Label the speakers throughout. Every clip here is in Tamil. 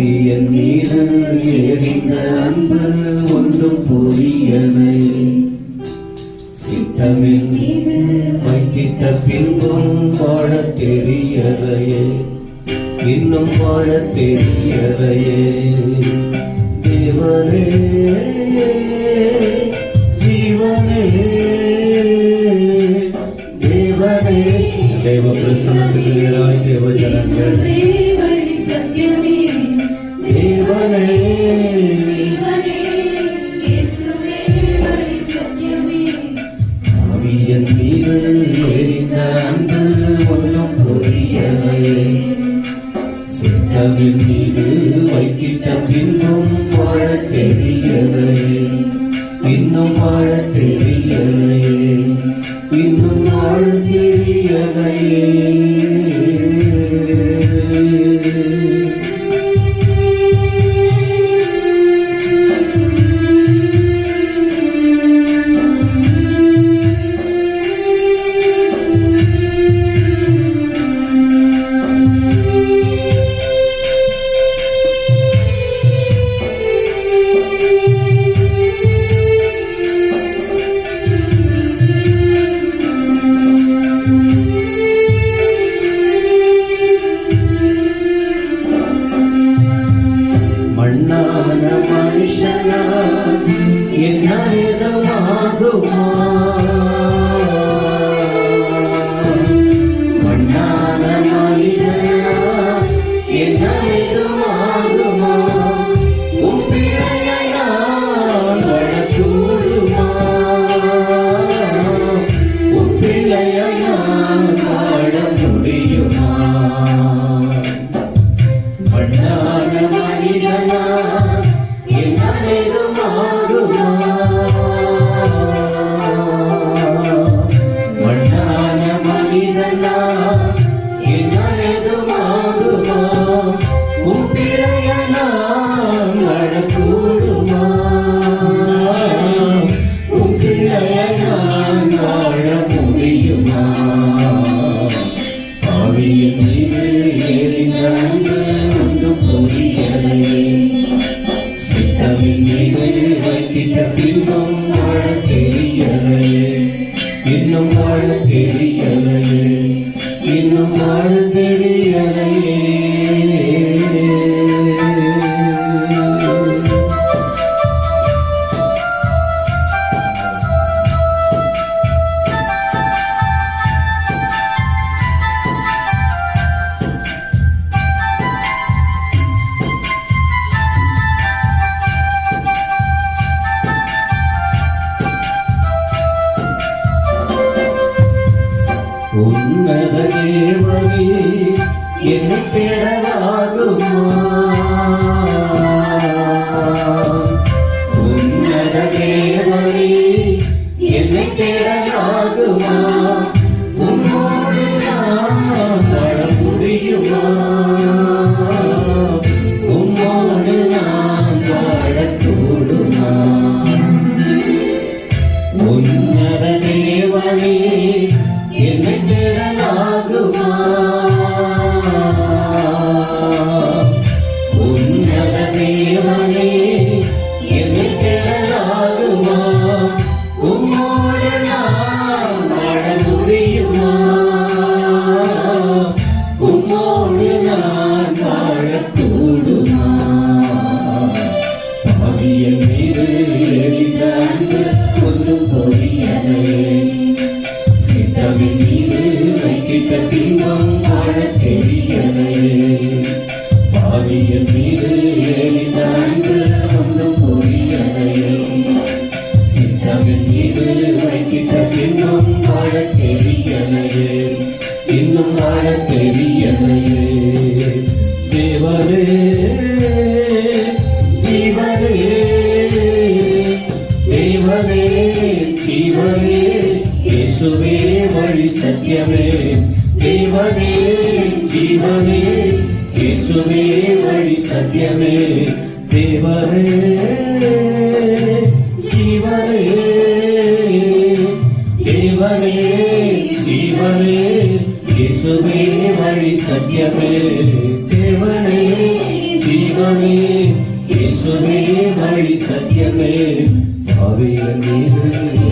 Speaker 1: என் மீது எறிந்த அன்பு ஒன்றும் புரியலை. சித்தமின் மீது வைத்திட்ட பின்பும் வாழ தெரியலையே, இன்னும் வாழ தெரியலையே. தேவனே ஜீவனே தேவனே, தேவ பிரசன்னத்திலாய் தேவ ஜனங்கள் தேவனே ஆவியின் மீது எரிந்த அன்பு ஒன்றும் புரியலையே. சித்தமின் மீது வைத்திட்ட பின்னும் வாழ தெரியலையே, இன்னும் வாழ தெரியலையே, இன்னும் வாழ தெரியலையே. மண்ணான மனுஷனா என்ன விதமாகுமா? மண்ணான மனுஷனா என்ன விதமாகுமா? உன் பிள்ளையை நான் வளர்த்தூடுமா? உன் பிள்ளையை நான் வாழ முடியுமா? மண்ணான மனிதனா என்ன வேறுமாகுமா? மண்ணான மனிதனா என்ன வேறுமாகுமா? உன் பிள்ளைய நான் வாழக்கூடுமா? உன் பிள்ளைய நான் வாழ முடியுமா? ஆவியின் மீது எரிந்த அன்பு ஒன்றும் புரியலையே. சித்தமின் மீது வைத்திட்ட பின்னும் வாழ தெரியலையே, இன்னும் வாழ தெரியலையே, இன்னும் வாழ தெரியலையே. உன்னத தேவனே என்னை தேடலாகுமா? உன்னத தேவனே என்னை தேடலாகுமா? உம்மோடு நான் வாழ முடியுமா? உம்மோடு நான் வாழக்கூடுமா? உன்னத தேவனே என்னை தேடலாகுமா? உன்னத தேவனே என்னை தேடலாகுமா? உம்மோடு நான் வாழ முடியுமா? உம்மோடு நான் வாழக்கூடுமா? ஆவியின் மீது எரிந்த அன்பு ஒன்றும் புரியலையே. சித்தமின் மீது வைத்திட்ட பின்னும் வாழ தெரியலையே. ஆவியின் மீது எரிந்த அன்பு ஒன்றும் புரியலையே. சித்தமின் மீது வைத்திட்ட பின்னும் வாழ தெரியலையே, இன்னும் வாழ தெரியலையே. தேவனே ஜீவனே தேவனே ஜீவனே, இயேசுவே வழி சத்தியமே. தேவனே ஜீவனே, இயேசுவே வழி சத்தியமே. தேவனே ஜீவனே தேவனே ஜீவனே, இயேசுவே வழி சத்தியமே. தேவனே ஜீவனே இயேசுவே வழி சத்தியமே ஆவியின் மீது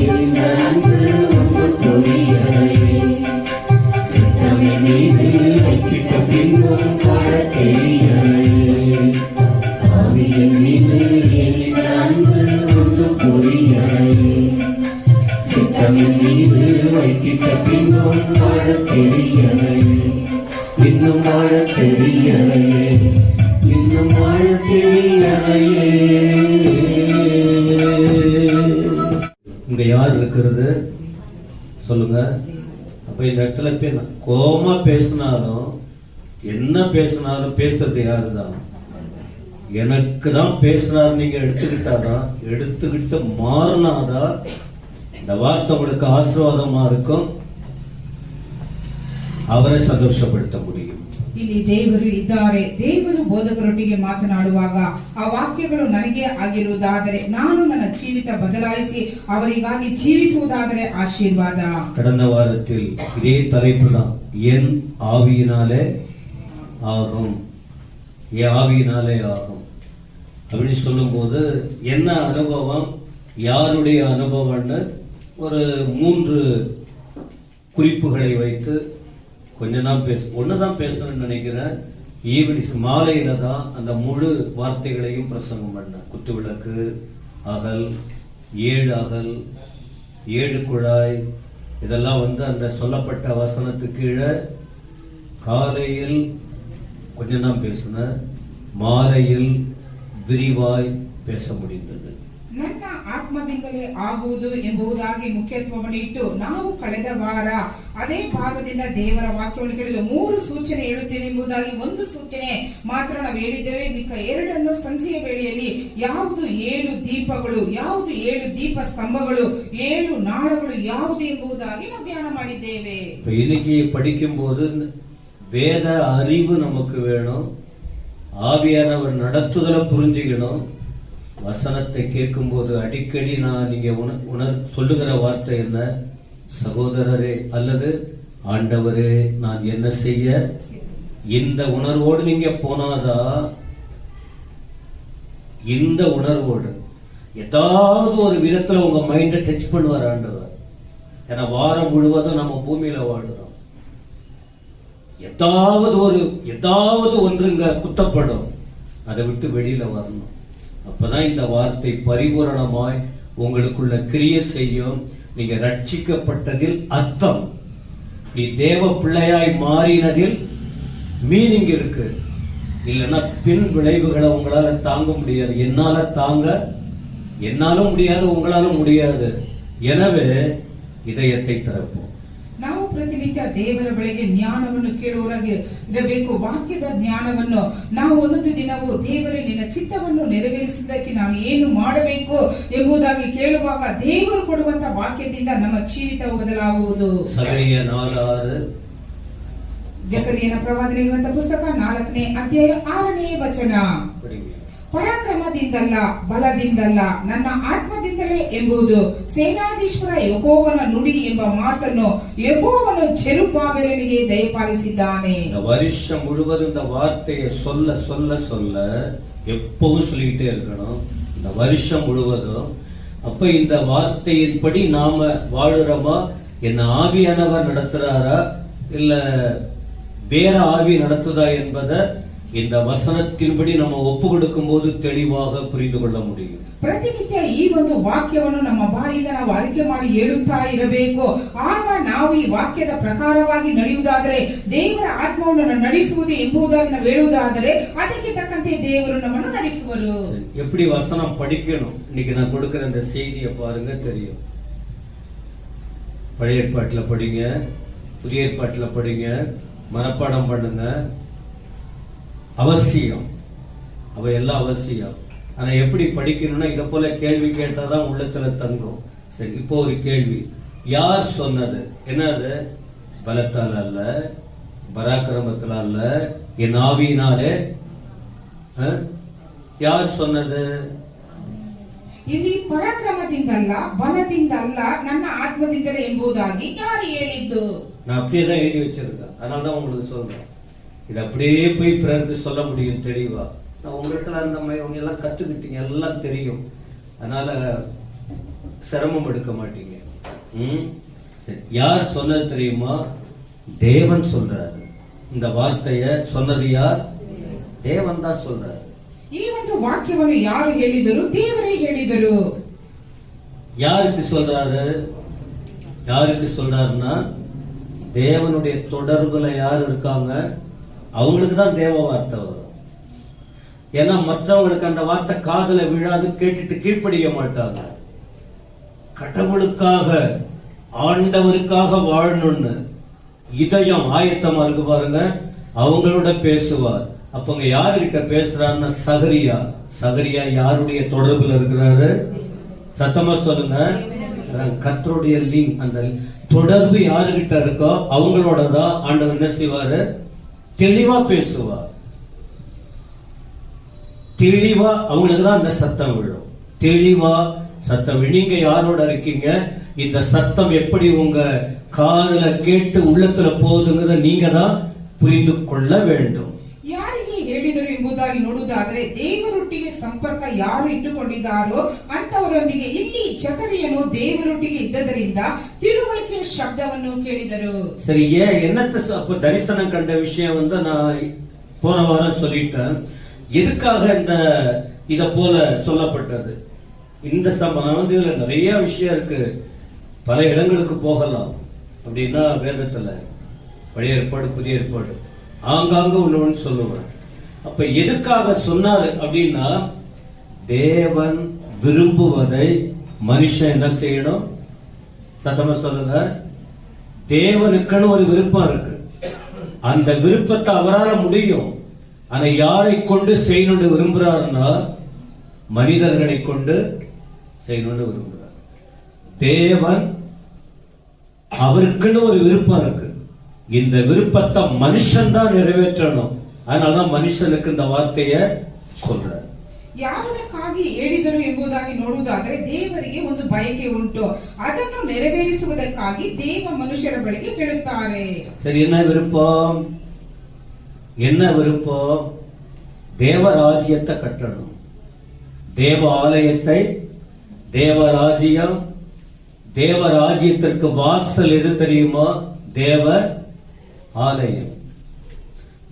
Speaker 1: எரிந்த அன்பு ஒன்று புரியலையே சித்தமின் மீது வைக்கிட்ட பின்னும் வாழ தெரியலையே ஆவியின் மீது எரிந்த அன்பு ஒன்று புரியலையே சித்தமின் மீது வைக்கிட்ட பின்னும் வாழ தெரியலையே இன்னும் வாழ தெரியலையே இன்னும் வாழ தெரியலையே. இங்க யார் இருக்கிறது சொல்லுங்க. அப்ப இந்த இடத்துல கோமா பேசினாலும் என்ன பேசினாலும் பேசுறது யாருதான்? எனக்கு தான் பேசினாரு நீங்க எடுத்துக்கிட்டாதான், எடுத்துக்கிட்டு மாறினாதான் இந்த வார்த்தை உங்களுக்கு ஆசீர்வாதமா இருக்கும், ಅವರೇ ಸಂತೋಷಪಡ್ತ முடியும்.
Speaker 2: ಇಲ್ಲಿ ದೇವರು ಇದ್ದಾರೆ. ದೇವರು ಬೋಧಕರೊಟ್ಟಿಗೆ ಮಾತನಾಡುವಾಗ ಆ ವಾಕ್ಯಗಳು ನನಗೆ ಆಗಿರುವುದಾದರೆ ನಾನು ನನ್ನ ಜೀವಿತ ಬದಲಾಯಿಸಿ ಅವರಿಗಾಗಿ ಜೀವಿಸುವುದಾದರೆ ಆಶೀರ್ವಾದ.
Speaker 1: கடந்த வாரத்தில் இதே தலைப்பு தான், என் ஆவியினாலே ஆகும், ஆவியினாலே ஆகும் அப்படின்னு சொல்லும்போது என்ன அனுபவம், யாருடைய அனுபவம்னு ஒரு 3 குறிப்புகளை வைத்து கொஞ்சம் தான் ஒண்ணுதான் பேசணும்னு நினைக்கிறேன். ஈவினிங் மாலையில தான் அந்த முழு வார்த்தைகளையும் பிரசங்கம் பண்ண. குத்துவிளக்கு, அகல், 7 அகல், 7 குழாய், இதெல்லாம் அந்த சொல்லப்பட்ட வசனத்துக்கு கீழே காலையில் கொஞ்சம் தான் பேசின, மாலையில் விரிவாய் பேச முடிந்தது.
Speaker 2: ನನ್ನ ಆತ್ಮದಿಂದಲೇ ಆಗುವುದು ಎಂಬುದಾಗಿ ಮುಖ್ಯತ್ವವನ್ನು ಇಟ್ಟು ನಾವು ಕಳೆದ ವಾರ ಅದೇ ಭಾಗದಿಂದ ದೇವರ ವಾಕ್ಯವನ್ನು ಕೇಳಿದ್ದು 3 ಸೂಚನೆ ಹೇಳುತ್ತೇನೆ ಎಂಬುದಾಗಿ 1 ಸೂಚನೆ ಮಾತ್ರ ನಾವು ಹೇಳಿದ್ದೇವೆ. ಮಿಕ್ಕ 2 ಸಂಜೆಯ ವೇಳೆಯಲ್ಲಿ ಯಾವುದು 7 ದೀಪಗಳು, ಯಾವುದು 7 ದೀಪ ಸ್ತಂಭಗಳು, 7 ನಾಳಗಳು ಯಾವುದು ಎಂಬುದಾಗಿ ನಾವು ಧ್ಯಾನ ಮಾಡಿದ್ದೇವೆ.
Speaker 1: இன்னைக்கு படிக்கும்போது வேத அறிவு நமக்கு வேணும், ஆவியானவர் நடத்துதலை புரிஞ்சுக்கணும். வசனத்தை கேட்கும் போது அடிக்கடி நீங்க சொல்லுகிற வார்த்தை என்ன? சகோதரரே அல்லது ஆண்டவரே நான் என்ன செய்ய? இந்த உணர்வோடு நீங்க போனாதான், இந்த உணர்வோடு ஏதாவது ஒரு விதத்துல உங்க மைண்ட டச் பண்ணுவார் ஆண்டவர். ஏன்னா வாரம் முழுவதும் நம்ம பூமியில வாழுறோம், ஏதாவது ஒன்றுங்க குத்தப்படும், அதை விட்டு வெளியில வரணும். அப்பதான் இந்த வார்த்தை பரிபூரணமாய் உங்களுக்குள்ள கிரியை செய்யும். நீங்க ரட்சிக்கப்பட்டதில் அர்த்தம், நீ தேவ பிள்ளையாய் மாறினதில் மீனிங் இருக்கு. இல்லைன்னா பின் விளைவுகளை உங்களால தாங்க முடியாது. என்னாலும் முடியாது, உங்களாலும் முடியாது. எனவே இதயத்தை திறப்போம்.
Speaker 2: ನಾವು ಪ್ರತಿನಿತ್ಯ ದೇವರ ಬಳಿಗೆ ಜ್ಞಾನವನ್ನು ಕೇಳುವವರಾಗಿ ಇರಬೇಕು. ವಾಕ್ಯದ ಜ್ಞಾನವನ್ನು ನಾವು ಒಂದೊಂದು ದಿನವೂ ದೇವರೇ ನಿನ್ನ ಚಿತ್ತವನ್ನು ನೆರವೇರಿಸುವುದಕ್ಕೆ ನಾನು ಏನು ಮಾಡಬೇಕು ಎಂಬುದಾಗಿ ಕೇಳುವಾಗ ದೇವರು ಕೊಡುವಂತ ವಾಕ್ಯದಿಂದ ನಮ್ಮ ಜೀವಿತವು ಬದಲಾಗುವುದು. ಜಕರಿಯನ ಪ್ರವಾದನೆ ಗ್ರಂಥ ಪುಸ್ತಕ 4ನೇ ಅಧ್ಯಾಯ 6ನೇ ವಚನ. ಪರಾಕ್ರಮದಿಂದಲ್ಲ ಬಲದಿಂದಲ್ಲ ನನ್ನ ಆತ್ಮದಿಂದಲೇ ಎಂಬುದು ಸೇನಾಧೀಶ್ವರ ಯೆಹೋವನ ನುಡಿ ಎಂಬ ಮಾತನ್ನು ಯೆಹೋವನು ಜೆರುಬ್ಬಾಬೆಲನಿಗೆ ದಯಪಾಲಿಸಿದ್ದಾನೆ.
Speaker 1: வருஷம் முழுவதும் இந்த வார்த்தையை சொல்ல சொல்ல சொல்ல எப்பவும் சொல்லிக்கிட்டே இருக்கணும், இந்த வருஷம் முழுவதும். அப்ப இந்த வார்த்தையின்படி நாம வாழுறோமா? என்ன ஆவியானவர் நடத்துறாரா இல்ல வேற ஆவி நடத்துதா என்பதை இந்த வசனத்தின்படி நம்ம ஒப்பு கொடுக்கும் போது தெளிவாக புரிந்து கொள்ள முடியும்.
Speaker 2: ಪ್ರತಿನಿತ್ಯ ಈ ಒಂದು ವಾಕ್ಯವನ್ನು ನಮ್ಮ ಬಾಯಿಂದ ನಾವು ಅರಿಕೆ ಮಾಡಿ ಹೇಳುತ್ತಾ ಇರಬೇಕು. ಆಗ ನಾವು ಈ ವಾಕ್ಯದ ಪ್ರಕಾರವಾಗಿ ನಡೆಯುವುದಾದರೆ, ದೇವರ ಆತ್ಮವನ್ನು ನಡೆಸುವುದು ಎಂಬುದಾಗಿ ನಾವು ಹೇಳುವುದಾದರೆ ಅದಕ್ಕೆ ತಕ್ಕಂತೆ ದೇವರು ನಮ್ಮನ್ನು ನಡೆಸುವರು.
Speaker 1: எப்படி வசனம் படிக்கணும்? இன்னைக்கு நான் கொடுக்கிற இந்த செய்தியை பாருங்க, தெரியும். பழைய ஏற்பாட்டுல படிங்க, புதிய ஏற்பாட்டுல படிங்க, மனப்பாடம் பண்ணுங்க, அவசியம். எல்லாம் அவசியம். ஆனா எப்படி படிக்கணும்னா இதை போல கேள்வி கேட்டாதான் உள்ளத்துல தங்கும். சரி, இப்போ ஒரு கேள்வி, யார் சொன்னது? என்னது? பலத்தால் அல்ல, பராக்கிரமத்தால் அல்ல, என் ஆவியினாலே. யார் சொன்னது?
Speaker 2: ಇಲ್ಲಿ ಪರಾಕ್ರಮದಿಂದಲ್ಲ ಬಲದಿಂದಲ್ಲ ನನ್ನ ಆತ್ಮದಿಂದಲೇ ಎಂಬುದಾಗಿ ಯಾರು ಹೇಳಿದ್ದು?
Speaker 1: நான் அப்படியே தான் எழுதி வச்சிருக்கேன், அதனாலதான் உங்களுக்கு சொல்றேன். இது அப்படியே போய் பிறருக்கு சொல்ல முடியும் தெளிவா. உங்களுக்கெல்லாம் அந்த மாதிரி அவங்க எல்லாம் கத்துக்கிட்டீங்க, எல்லாம் தெரியும், அதனால சிரமம் எடுக்க மாட்டீங்க. சரி, யார் சொன்னது தெரியுமா? தேவன் சொல்றாரு. இந்த வார்த்தைய சொன்னது யார்? ದೇವನ್ தான் சொல்றாரு.
Speaker 2: ಈ ಒಂದು ವಾಕ್ಯವನ್ನು ಯಾರು ಹೇಳಿದರು? ದೇವರೇ ಹೇಳಿದರು.
Speaker 1: யாருக்கு சொல்றாரு? யாருக்கு சொல்றாருன்னா, தேவனுடைய தொடர்புல யார் இருக்காங்க அவங்களுக்கு தான் தேவ வார்த்தை வரும். ஏன்னா மற்றவங்களுக்கு அந்த வார்த்தை காதுல விழாது, கேட்டுட்டு கீழ்ப்படிய மாட்டாங்க. கடவுளுக்காக ஆண்டவருக்காக வாழணும்னு இதயம் ஆயத்தமா இருக்கு பாருங்க, அவங்களோட பேசுவார். அப்பங்க யாருகிட்ட பேசுறாருன்னா சகரியா. சகரியா யாருடைய தொடர்புல இருக்கிறாரு? சத்தமா சொல்லுங்க. கர்த்தருடைய லிங்க், அந்த தொடர்பு யாருகிட்ட இருக்கோ அவங்களோட தான் ஆண்டவர் என்ன செய்வாரு? தெளிவா பேசுவார். தெளிவா அவங்களுக்கு தான் அந்த சத்தம் விழும். தெளிவா சத்தம். நீங்க யாரோட இருக்கீங்க? இந்த சத்தம் எப்படி உங்க காதுல கேட்டு உள்ளத்துல போகுதுங்கிறத நீங்க தான் புரிந்து கொள்ள வேண்டும்.
Speaker 2: ಯಾರಿಗೆ ಹೇಳಿದರು ಎಂಬುದಾಗಿ ನೋಡುವುದಾದರೆ, ದೇವರೊಟ್ಟಿಗೆ ಸಂಪರ್ಕ ಯಾರು ಇಟ್ಟುಕೊಂಡಿದ್ದಾರೋ ಅಂತವರೊಂದಿಗೆ ಇಲ್ಲಿ ಜಕರಿಯನು ದೇವರೊಟ್ಟಿಗೆ ಇದ್ದದರಿಂದ ತಿಳುವಳಿಕೆಯ ಶಬ್ದವನ್ನು ಕೇಳಿದರು.
Speaker 1: சரி, என்னத்த அப்ப தரிசனம் கண்ட விஷயம் வந்து நான் போன வாரம் சொல்லிட்டேன். எதுக்காக இத போல சொல்லப்பட்டது? இந்த சம்பந்தம் இதுல நிறைய விஷயம் இருக்கு, பல இடங்களுக்கு போகலாம். அப்படின்னா வேதத்துல பழைய ஏற்பாடு புதிய ஏற்பாடு ஆங்காங்க ஒண்ணு சொல்லுவேன். அப்ப எதுக்காக சொன்னாரு அப்படின்னா, தேவன் விரும்புவதை மனுஷன் என்ன செய்யணும்? சத்தமா சொல்லுங்க. தேவனுக்குன்னு ஒரு விருப்பம் இருக்கு. அந்த விருப்பத்தை அவரால் முடியும். ஆனா யாரை கொண்டு செய்யணும்னு விரும்புறாருன்னா, மனிதர்களை கொண்டு செய்யணும்னு விரும்புறார். தேவன் அவருக்குன்னு ஒரு விருப்பம் இருக்கு. இந்த விருப்பத்தை மனுஷன் தான் நிறைவேற்றணும். அதனாலதான் மனுஷனுக்கு இந்த வார்த்தைய சொல்றார்.
Speaker 2: ಯಾವುದಕ್ಕಾಗಿ ಹೇಳಿದರು ಎಂಬುದಾಗಿ ನೋಡುವುದಾದರೆ, ದೇವರಿಗೆ ಒಂದು ಬಯಕೆ ಉಂಟು, ಅದನ್ನು ನೆರವೇರಿಸುವುದಕ್ಕಾಗಿ ದೇವ ಮನುಷ್ಯರ ಬಳಿಗೆ ಕೇಳುತ್ತಾರೆ.
Speaker 1: சரி, என்ன விருப்பம்? என்ன விருப்பம்? தேவராஜ்யத்தை கட்டணும். தேவ ஆலயத்தை, தேவராஜ்யம். தேவராஜ்யத்திற்கு வாசல் எது தெரியுமா? தேவ ஆலயம்.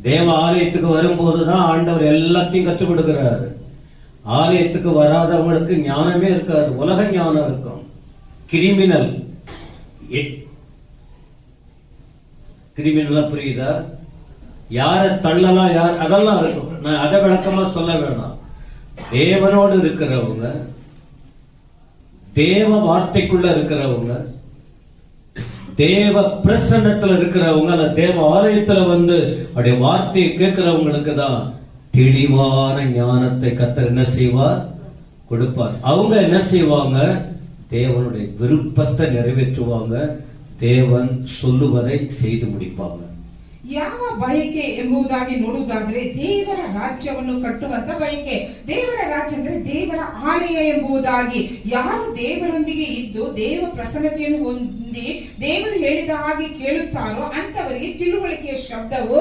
Speaker 1: தேவ ஆலயத்துக்கு வரும்போதுதான் ஆண்டவர் எல்லாத்தையும் கற்றுக் கொடுக்கிறாரு. ஆலயத்துக்கு வராதவங்களுக்கு ஞானமே இருக்காது, உலக ஞானம் இருக்கும். கிரிமினல் கிரிமினலா புரியுதா? யார தள்ளலாம், யார் அதெல்லாம் இருக்கும். நான் அதை விளக்கமா சொல்ல வேணாம். தேவனோடு இருக்கிறவங்க, தேவ வார்த்தைக்குள்ள இருக்கிறவங்க, தேவ பிரசன்னத்துல இருக்கிறவங்க, அந்த தேவ ஆலயத்துல வந்து அப்படியே வார்த்தையை கேட்கிறவங்களுக்கு தான் தெளிவான ஞானத்தை கர்த்தர் என்ன செய்வார்? கொடுப்பார். அவங்க என்ன செய்வாங்க? தேவனுடைய விருப்பத்தை நிறைவேற்றுவாங்க. தேவன் சொல்லுவதை செய்து முடிப்பாங்க.
Speaker 2: ಯಾವ ಬಯಕೆ ಎಂಬುದಾಗಿ ನೋಡುವುದಾದ್ರೆ, ದೇವರ ರಾಜ್ಯವನ್ನು ಕಟ್ಟುವಂತ ಬಯಕೆ. ದೇವರ ರಾಜ್ಯ ಅಂದ್ರೆ ದೇವರ ಆಲಯ ಎಂಬುದಾಗಿ. ಯಾರು ದೇವರೊಂದಿಗೆ ಇದ್ದು ದೇವ ಪ್ರಸನ್ನತೆಯನ್ನು ಹೊಂದಿ ದೇವರು ಹೇಳಿದ ಹಾಗೆ ಕೇಳುತ್ತಾರೋ ಅಂತವರಿಗೆ ತಿಳುವಳಿಕೆಯ ಶಬ್ದವು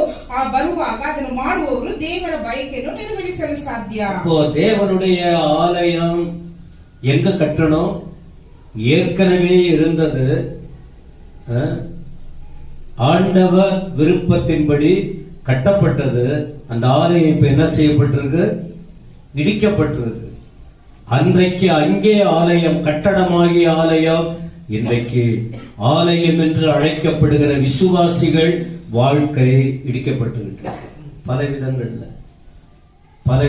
Speaker 2: ಬರುವಾಗ ಅದನ್ನು ಮಾಡುವವರು ದೇವರ ಬಯಕೆಯನ್ನು ನೆರವೇರಿಸಲು ಸಾಧ್ಯ.
Speaker 1: தேவனுடைய ஆலயம் எங்க கட்டணும்? ஏற்கனவே இருந்தது. ஆண்டவர் விருப்பத்தின்படி கட்டப்பட்டது. அந்த ஆலயம் இப்ப என்ன செய்யப்பட்டிருக்கு? இடிக்கப்பட்டிருக்கு. அன்றைக்கு அங்கே ஆலயம், கட்டடமாகிய ஆலயம், இன்றைக்கு ஆலயம் என்று அழைக்கப்படுகிற விசுவாசிகள் வாழ்க்கை இடிக்கப்பட்டு பல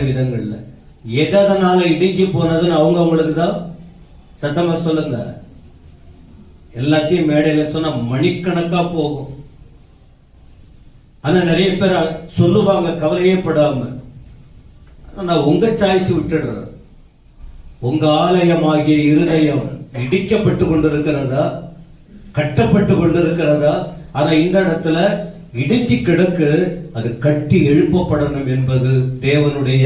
Speaker 1: விதங்கள்ல. எதனால இடிஞ்சு போனதுன்னு அவங்களுக்கு தான். சத்தமா சொல்லுங்க. எல்லாத்தையும் மேடையில சொன்னா மணிக்கணக்கா போகும். ஆனா நிறைய பேர் சொல்லுவாங்க கவலையே படாம. நான் உங்க சாய்ஸ் விட்டுடுறேன். உங்க ஆலயமாகிய இருதயம் இடிக்கப்பட்டு கொண்டிருக்கிறதா, கட்டப்பட்டு கொண்டிருக்கிறதா? ஆனா இந்த இடத்துல இடிஞ்சு கிடக்கு, அது கட்டி எழுப்பப்படணும் என்பது தேவனுடைய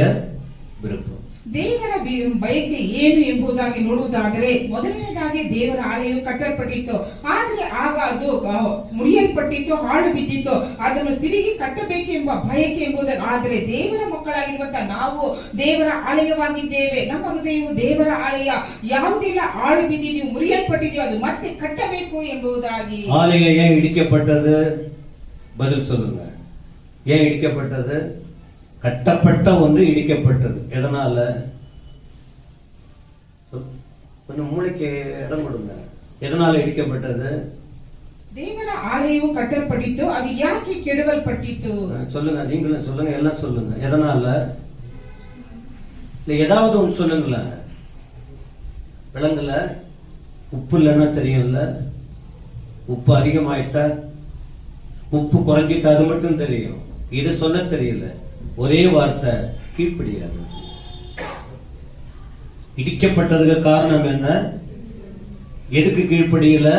Speaker 1: விருப்பம்.
Speaker 2: ದೇವರ ಬಯಕೆ ಏನು ಎಂಬುದಾಗಿ ನೋಡುವುದಾದರೆ ಮೊದಲನೇದಾಗಿ ದೇವರ ಆಲಯವು ಕಟ್ಟಲ್ಪಟ್ಟಿತ್ತು. ಆದರೆ ಆಗ ಅದು ಮುರಿಯಲ್ಪಟ್ಟಿತ್ತು, ಹಾಳು ಬಿದ್ದಿತ್ತು. ಅದನ್ನು ತಿರುಗಿ ಕಟ್ಟಬೇಕೆಂಬ ಬಯಕೆ ಎಂಬುದು. ಆದರೆ ದೇವರ ಮಕ್ಕಳಾಗಿರುವಂತಹ ನಾವು ದೇವರ ಆಲಯವಾಗಿದ್ದೇವೆ. ನಮ್ಮ ಹೃದಯವು ದೇವರ ಆಲಯ. ಯಾವುದೆಲ್ಲ ಹಾಳು ಬಿದ್ದಿದೆಯೋ, ಮುರಿಯಲ್ಪಟ್ಟಿದೆಯೋ, ಅದು ಮತ್ತೆ ಕಟ್ಟಬೇಕು ಎಂಬುದಾಗಿ.
Speaker 1: ஆலய ஏன் இடிக்கப்பட்டது? பதில் சொல்லுங்க. ஏன் இடிக்கப்பட்டது? கட்டப்பட்ட ஒன்று இடிக்கப்பட்டது. எதனால? கொஞ்சம் மூளைக்கு இடம் கொடுங்க. எதனால இடிக்கப்பட்டது?
Speaker 2: ದೇವರ ಆಲಯವು ಕಟ್ಟಲ್ಪಟ್ಟಿತ್ತು, ಅದು ಯಾಕೆ ಕೆಡವಲ್ಪಟ್ಟಿತ್ತು?
Speaker 1: சொல்லுங்க, நீங்களும் சொல்லுங்க, எல்லாம் சொல்லுங்க. எதனால? இல்ல ஏதாவது ஒன்று சொல்லுங்களேன். விளங்கல? உப்பு இல்லைன்னா தெரியும்ல? உப்பு அதிகமாயிட்டா, உப்பு குறைஞ்சிட்டா அது மட்டும் தெரியும். இது சொல்ல தெரியல. ஒரே வார்த்தை, கீழ்ப்படியாது. இடிக்கப்பட்டதுக்கு காரணம் என்ன? எதுக்கு கீழ்ப்படியல?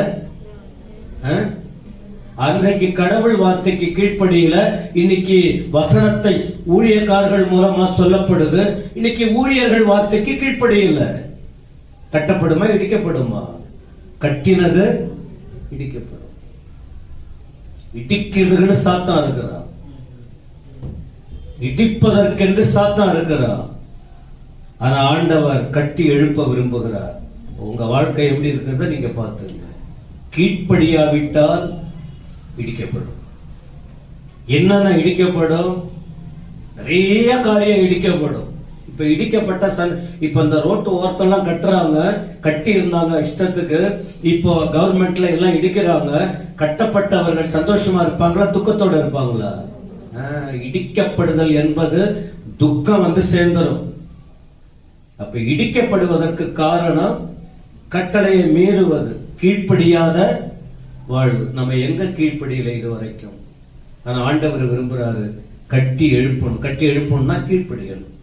Speaker 1: அன்றைக்கு கடவுள் வார்த்தைக்கு கீழ்ப்படியல. இன்னைக்கு வசனத்தை ஊழியக்காரர்கள் மூலமா சொல்லப்படுது. இன்னைக்கு ஊழியர்கள் வார்த்தைக்கு கீழ்ப்படியல. கட்டப்படுமா இடிக்கப்படுமா? கட்டினது இடிக்கப்படும். இடிக்கிறதுன்னு சாத்தான் இருக்கிறான், இடிப்பதற்கென்று சாத்தான் இருக்கிறான். ஆனா ஆண்டவர் கட்டி எழுப்ப விரும்புகிறார். உங்க வாழ்க்கை எப்படி இருக்கிறத நீங்க பார்த்துங்க. கீழ்ப்படியாவிட்டால் இடிக்கப்படும். என்னென்ன இடிக்கப்படும்? நிறைய காரியம் இடிக்கப்படும். இப்ப இடிக்கப்பட்ட இப்ப இந்த ரோட்டு ஓரத்தெல்லாம் கட்டுறாங்க, கட்டி இருந்தாங்க இஷ்டத்துக்கு. இப்போ கவர்மெண்ட்ல எல்லாம் இடிக்கிறாங்க. கட்டப்பட்டவர்கள் சந்தோஷமா இருப்பாங்களா, துக்கத்தோட இருப்பாங்களா? இடிக்கப்படுதல் என்பது துக்கம் வந்து சேர்ந்துடும். அப்ப இடிக்கப்படுவதற்கு காரணம் கட்டளையை மீறுவது, கீழ்ப்படியாத வாழ்வு. நம்ம எங்க கீழ்ப்படியல இது வரைக்கும். ஆனா ஆண்டவர் விரும்புறாரு கட்டி எழுப்பணும். கட்டி எழுப்பணும்னா கீழ்ப்படியணும்,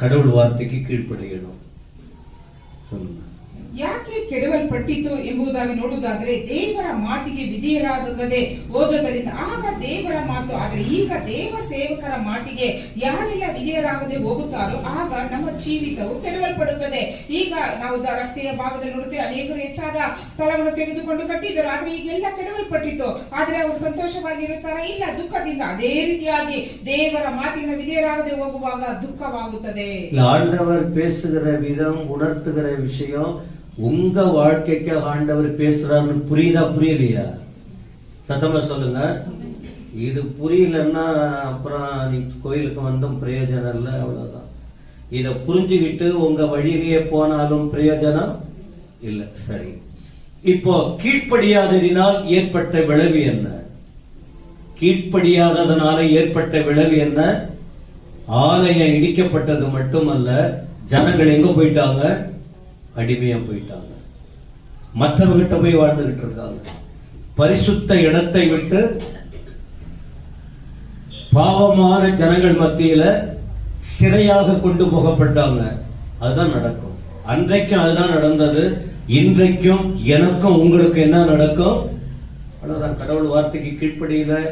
Speaker 1: கடவுள் வார்த்தைக்கு கீழ்ப்படியணும். சொல்லுங்க.
Speaker 2: ಯಾಕೆ ಕೆಡವಲ್ಪಟ್ಟಿತು ಎಂಬುದಾಗಿ ನೋಡುವುದಾದರೆ ದೇವರ ಮಾತಿಗೆ ವಿಧೇಯರಾಗದೆ ಹೋದದರಿಂದ. ಆಗ ದೇವರ ಮಾತು. ಆದರೆ ಈಗ ದೇವ ಸೇವಕರ ಮಾತಿಗೆ ಯಾರೆಲ್ಲ ವಿಧೇಯರಾಗದೆ ಹೋಗುತ್ತಾರೋ ಆಗ ನಮ್ಮ ಜೀವಿತವು ಕೆಡವಲ್ಪಡುತ್ತದೆ. ಈಗ ನಾವು ರಸ್ತೆಯ ಭಾಗದಲ್ಲಿ ನೋಡುತ್ತೇವೆ, ಅನೇಕರು ಹೆಚ್ಚಾದ ಸ್ಥಳವನ್ನು ತೆಗೆದುಕೊಂಡು ಕಟ್ಟಿದ್ದರು. ಆದ್ರೆ ಈಗೆಲ್ಲ ಕೆಡವಲ್ಪಟ್ಟಿತ್ತು. ಆದ್ರೆ ಅವರು ಸಂತೋಷವಾಗಿರುತ್ತಾರ? ಇಲ್ಲ, ದುಃಖದಿಂದ. ಅದೇ ರೀತಿಯಾಗಿ ದೇವರ ಮಾತಿನ ವಿಧೇಯರಾಗದೆ ಹೋಗುವಾಗ ದುಃಖವಾಗುತ್ತದೆ.
Speaker 1: ஆண்டவர் பேசுகிற விதம், உணர்த்துகிற விஷயம் உங்க வாழ்க்கைக்கு ஆண்டவர் பேசுறாருன்னு புரியுதா புரியலையா? சத்தமா சொல்லுங்க. இது புரியலன்னா அப்புறம் நீ கோயிலுக்கு வந்தும் பிரயோஜனம் இல்லை, அவ்வளவுதான். இத புரிஞ்சுக்கிட்டு உங்க வழியிலேயே போனாலும் பிரயோஜனம் இல்லை. சரி, இப்போ கீழ்ப்படியாததினால் ஏற்பட்ட விளைவு என்ன? கீழ்ப்படியாததனால ஏற்பட்ட விளைவு என்ன? ஆலயம் இடிக்கப்பட்டது மட்டுமல்ல, ஜனங்கள் எங்க போயிட்டாங்க? அடிமையா போயிட்டாங்க. மற்றவர்கிட்ட போய் வாழ்ந்துகிட்டு இருக்காங்க. பரிசுத்த இடத்தை விட்டு பாவமான ஜனங்கள் மத்தியில சிறையாக கொண்டு போகப்பட்டாங்க. அதுதான் நடக்கும். அன்றைக்கும் அதுதான் நடந்தது. இன்றைக்கும் எனக்கும் உங்களுக்கு என்ன நடக்கும்? அவ்வளவுதான். கடவுள் வார்த்தைக்கு கீழ்ப்படியில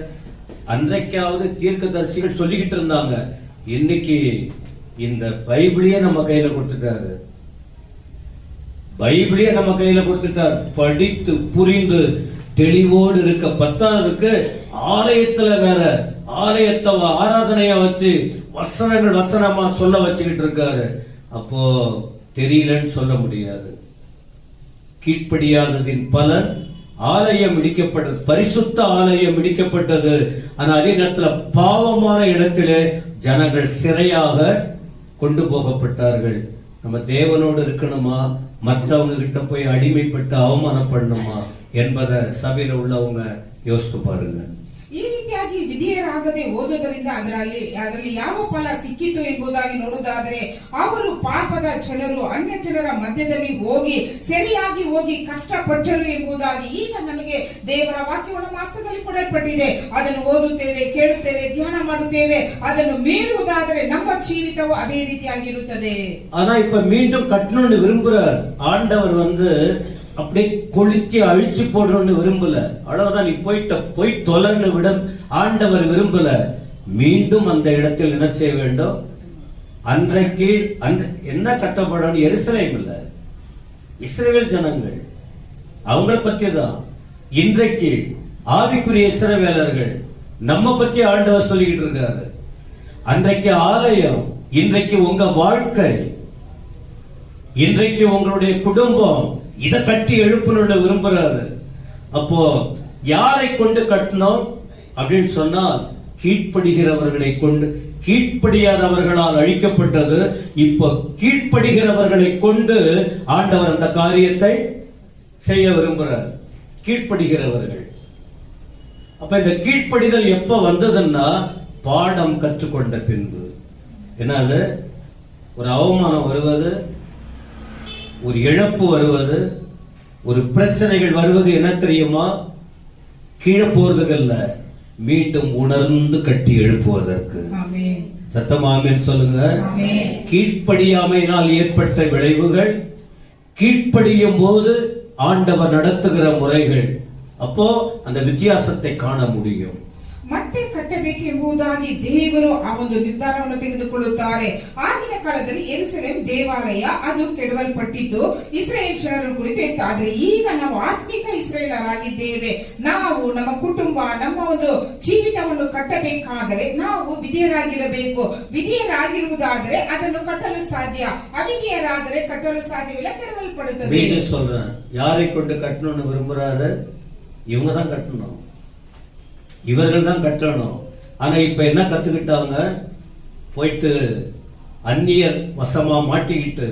Speaker 1: அன்றைக்காவது தீர்க்கதரிசிகள் சொல்லிக்கிட்டு இருந்தாங்க. இன்னைக்கு இந்த பைபிளையே நம்ம கையில கொடுத்துட்டாரு. பைபிளையே நம்ம கையில கொடுத்துட்டார். படித்து புரிந்து தெளிவோடு இருக்க பத்தாவதுக்கு ஆலயத்துல வேற ஆலயத்தை ஆராதனையா வச்சு வசனங்கள் வசனமா சொல்ல வச்சுக்கிட்டு இருக்காரு. அப்போ தெரியலன்னு சொல்ல முடியாது. கீழ்ப்படியாததின் பலன் ஆலயம் இடிக்கப்பட்டது, பரிசுத்த ஆலயம் இடிக்கப்பட்டது. ஆனா அதே நேரத்தில் பாவமான இடத்திலே ஜனங்கள் சிறையாக கொண்டு போகப்பட்டார்கள். நம்ம தேவனோடு இருக்கணுமா, மற்றவங்க கிட்ட போய் அடிமைப்பட்டு அவமானப்படணுமா என்பதை சபையில உள்ளவங்க யோசித்து பாருங்க.
Speaker 2: ಈ ರೀತಿಯಾಗಿ ವಿಧೇಯರಾಗದೆ ಹೋದುದರಿಂದ ಅದರಲ್ಲಿ ಯಾವ ಫಲ ಸಿಕ್ಕಿತು ಎಂಬುದಾಗಿ ನೋಡುವುದಾದರೆ, ಅವರು ಪಾಪದ ಜನರು ಅನ್ಯ ಜನರ ಮಧ್ಯದಲ್ಲಿ ಹೋಗಿ ಸರಿಯಾಗಿ ಹೋಗಿ ಕಷ್ಟಪಟ್ಟರು ಎಂಬುದಾಗಿ ಈಗ ನಮಗೆ ದೇವರ ವಾಕ್ಯವನ್ನು ನಮ್ಮ ಹಸ್ತದಲ್ಲಿ ಕೊಡಲ್ಪಟ್ಟಿದೆ. ಅದನ್ನು ಓದುತ್ತೇವೆ, ಕೇಳುತ್ತೇವೆ, ಧ್ಯಾನ ಮಾಡುತ್ತೇವೆ. ಅದನ್ನು ಮೀರುವುದಾದರೆ ನಮ್ಮ ಜೀವಿತವು ಅದೇ ರೀತಿಯಾಗಿರುತ್ತದೆ.
Speaker 1: ஆனா இப்ப மீண்டும் கட்டணும்னு விரும்புறார் ஆண்டவர். அப்படியே கொளுத்தி அழிச்சு போடணும்னு விரும்பல. அவ்வளவுதான், நீ போய் தொலைன்னு விட ஆண்டவர் விரும்பல. மீண்டும் அந்த இடத்தில் என்ன செய்ய வேண்டும்? அன்றைக்கு என்ன கட்டப்படணும்? எருசலேம் இல்ல, இஸ்ரவேல் ஜனங்கள், அவங்கள பத்தி தான். இன்றைக்கு ஆவிக்குரிய இஸ்ரவேலர்கள் நம்ம பத்தி ஆண்டவர் சொல்லிக்கிட்டு இருக்காரு. அன்றைக்கு ஆலயம், இன்றைக்கு உங்க வாழ்க்கை, இன்றைக்கு உங்களுடைய குடும்பம் இதை கட்டி எழுப்பணும்னு விரும்புறாரு. அப்போ யாரை கொண்டு கட்டணும் அப்படின்னு சொன்னால், கீழ்ப்படுகிறவர்களை கொண்டு. கீழ்ப்படியாதவர்களால் அழிக்கப்பட்டது, இப்போ கீழ்ப்படுகிறவர்களை கொண்டு ஆண்டவர் அந்த காரியத்தை செய்ய விரும்புகிறார். கீழ்ப்படுகிறவர்கள். அப்ப இந்த கீழ்ப்படிதல் எப்ப வந்ததுன்னா, பாடம் கற்றுக்கொண்ட பின்பு. என்னது? ஒரு அவமானம் வருவது, ஒரு இழப்பு வருவது, ஒரு பிரச்சனைகள் வருவது என்ன தெரியுமா? கீழே போறதுக்கல்ல, மீண்டும் உணர்ந்து கட்டி எழுப்புவதற்கு. சத்தமாமேன் சொல்லுங்க. கீழ்ப்படியாமையினால் ஏற்பட்ட விளைவுகள், கீழ்ப்படியும் போது ஆண்டவர் நடத்துகிற முறைகள், அப்போ அந்த வித்தியாசத்தை ಕಾಣ முடியும்.
Speaker 2: ಮತ್ತೆ ಕಟ್ಟಬೇಕೆಂಬುದಾಗಿ ದೇವರು ಆ ಒಂದು ನಿರ್ಧಾರವನ್ನು ತೆಗೆದುಕೊಳ್ಳುತ್ತಾರೆ. ಆಗಿನ ಕಾಲದಲ್ಲಿ ಯೆರೂಸಲೇಮ್ ದೇವಾಲಯ ಅದು ಕೆಡವಲ್ಪಟ್ಟಿದ್ದು ಇಸ್ರಾಯೇಲ್ ಜನರ ಕುರಿತು ಇತ್ತು. ಆದ್ರೆ ಈಗ ನಾವು ಆತ್ಮಿಕ ಇಸ್ರಾಯೇಲರಾಗಿದ್ದೇವೆ. ನಾವು ನಮ್ಮ ಕುಟುಂಬ, ನಮ್ಮ ಒಂದು ಜೀವಿತವನ್ನು ಕಟ್ಟಬೇಕಾದರೆ ನಾವು ವಿಧೇಯರಾಗಿರಬೇಕು. ವಿಧೇಯರಾಗಿರುವುದಾದರೆ ಅದನ್ನು ಕಟ್ಟಲು ಸಾಧ್ಯ, ಅವಿಧೇಯರಾದರೆ ಕಟ್ಟಲು ಸಾಧ್ಯವಿಲ್ಲ, ಕೆಡವಲ್ಪಡುತ್ತದೆ.
Speaker 1: சொல்றேன், யாரை கொண்டு கட்டணும்னு விரும்புறாரு? இவங்க தான் கட்டணும், இவர்கள் தான் கட்டணும். ஆனா இப்ப என்ன கத்துக்கிட்டாங்க? போயிட்டு அந்நியர் வசமா மாட்டிக்கிட்டு,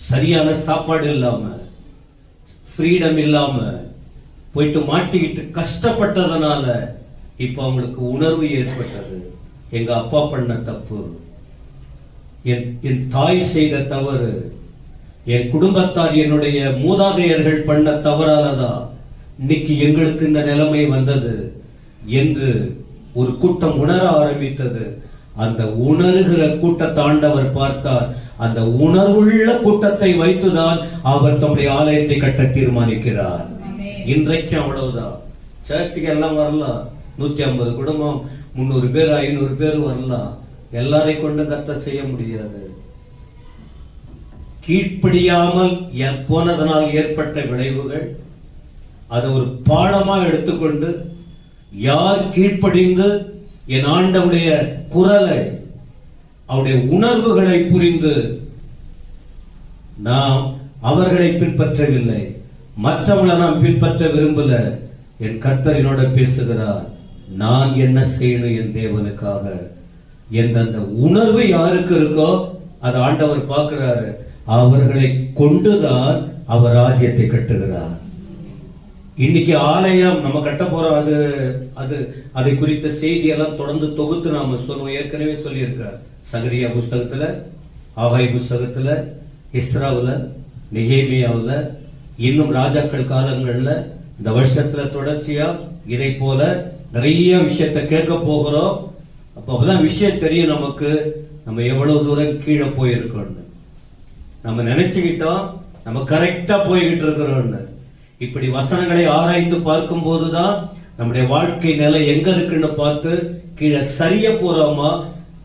Speaker 1: சரியான சாப்பாடு இல்லாம, ஃப்ரீடம் இல்லாம போயிட்டு மாட்டிக்கிட்டு கஷ்டப்பட்டதனால இப்ப அவங்களுக்கு உணர்வு ஏற்பட்டது. எங்க அப்பா பண்ண தப்பு, என் தாய் செய்த தவறு, என் குடும்பத்தார், என்னுடைய மூதாதையர்கள் பண்ண தவறாலதான் இன்னைக்கு எங்களுக்கு இந்த நிலைமை வந்தது என்று ஒரு கூட்டம் உணர ஆரம்பித்தது. அந்த உணர்கிற கூட்டத்தை ஆண்டவர் பார்த்தார். அந்த உணர்வுள்ள கூட்டத்தை வைத்துதான் அவர் தம்முடைய ஆலயத்தை கட்ட தீர்மானிக்கிறார். இன்றைக்கு அவ்வளவுதான். சர்ச்சுக்கு எல்லாம் வரலாம், 150 குடும்பம், 300 பேர், 500 பேர் வரலாம். எல்லாரை கொண்டு கத்த செய்ய முடியாது. கீழ்ப்படியாமல் போனதனால் ஏற்பட்ட விளைவுகள், அதை ஒரு பாடமா எடுத்துக்கொண்டு, யார் கீழ்ப்படிந்து என் ஆண்டவுடைய குரலை, அவருடைய உணர்வுகளை புரிந்து நாம் அவர்களை பின்பற்றவில்லை, மற்றவங்களை நாம் பின்பற்ற விரும்பல, என் கர்த்தர் என்னோட பேசுகிறார், நான் என்ன செய்யணும் என் தேவனுக்காக என்ற அந்த உணர்வு யாருக்கு இருக்கோ அதை ஆண்டவர் பார்க்கிறாரு. அவர்களை கொண்டுதான் அவர் ராஜ்யத்தை கட்டுகிறார். இன்னைக்கு ஆலயம் நம்ம கட்ட போறோம், அதை குறித்த செய்தி எல்லாம் தொடர்ந்து தொகுத்து நாம சொல்லுவோம். ஏற்கனவே சொல்லியிருக்கார், சகரியா புஸ்தகத்துல, ஆகாய் புஸ்தகத்துல, இஸ்ராவுல, நெகேமியாவுல, இன்னும் ராஜாக்கள் காலங்கள்ல, இந்த வருஷத்துல தொடர்ச்சியா இதை போல நிறைய விஷயத்தை கேட்க போகிறோம். அப்பதான் விஷயம் தெரியும் நமக்கு, நம்ம எவ்வளவு தூரம் கீழே போயிருக்கோம். நம்ம நினைச்சுக்கிட்டோம் நம்ம கரெக்டா போய்கிட்டு இருக்கிறோம்னு. இப்படி வசனங்களை ஆராய்ந்து பார்க்கும் போதுதான் நம்முடைய வாழ்க்கை நிலை எங்க இருக்குன்னு பார்த்து கீழே சரிய போறோமா,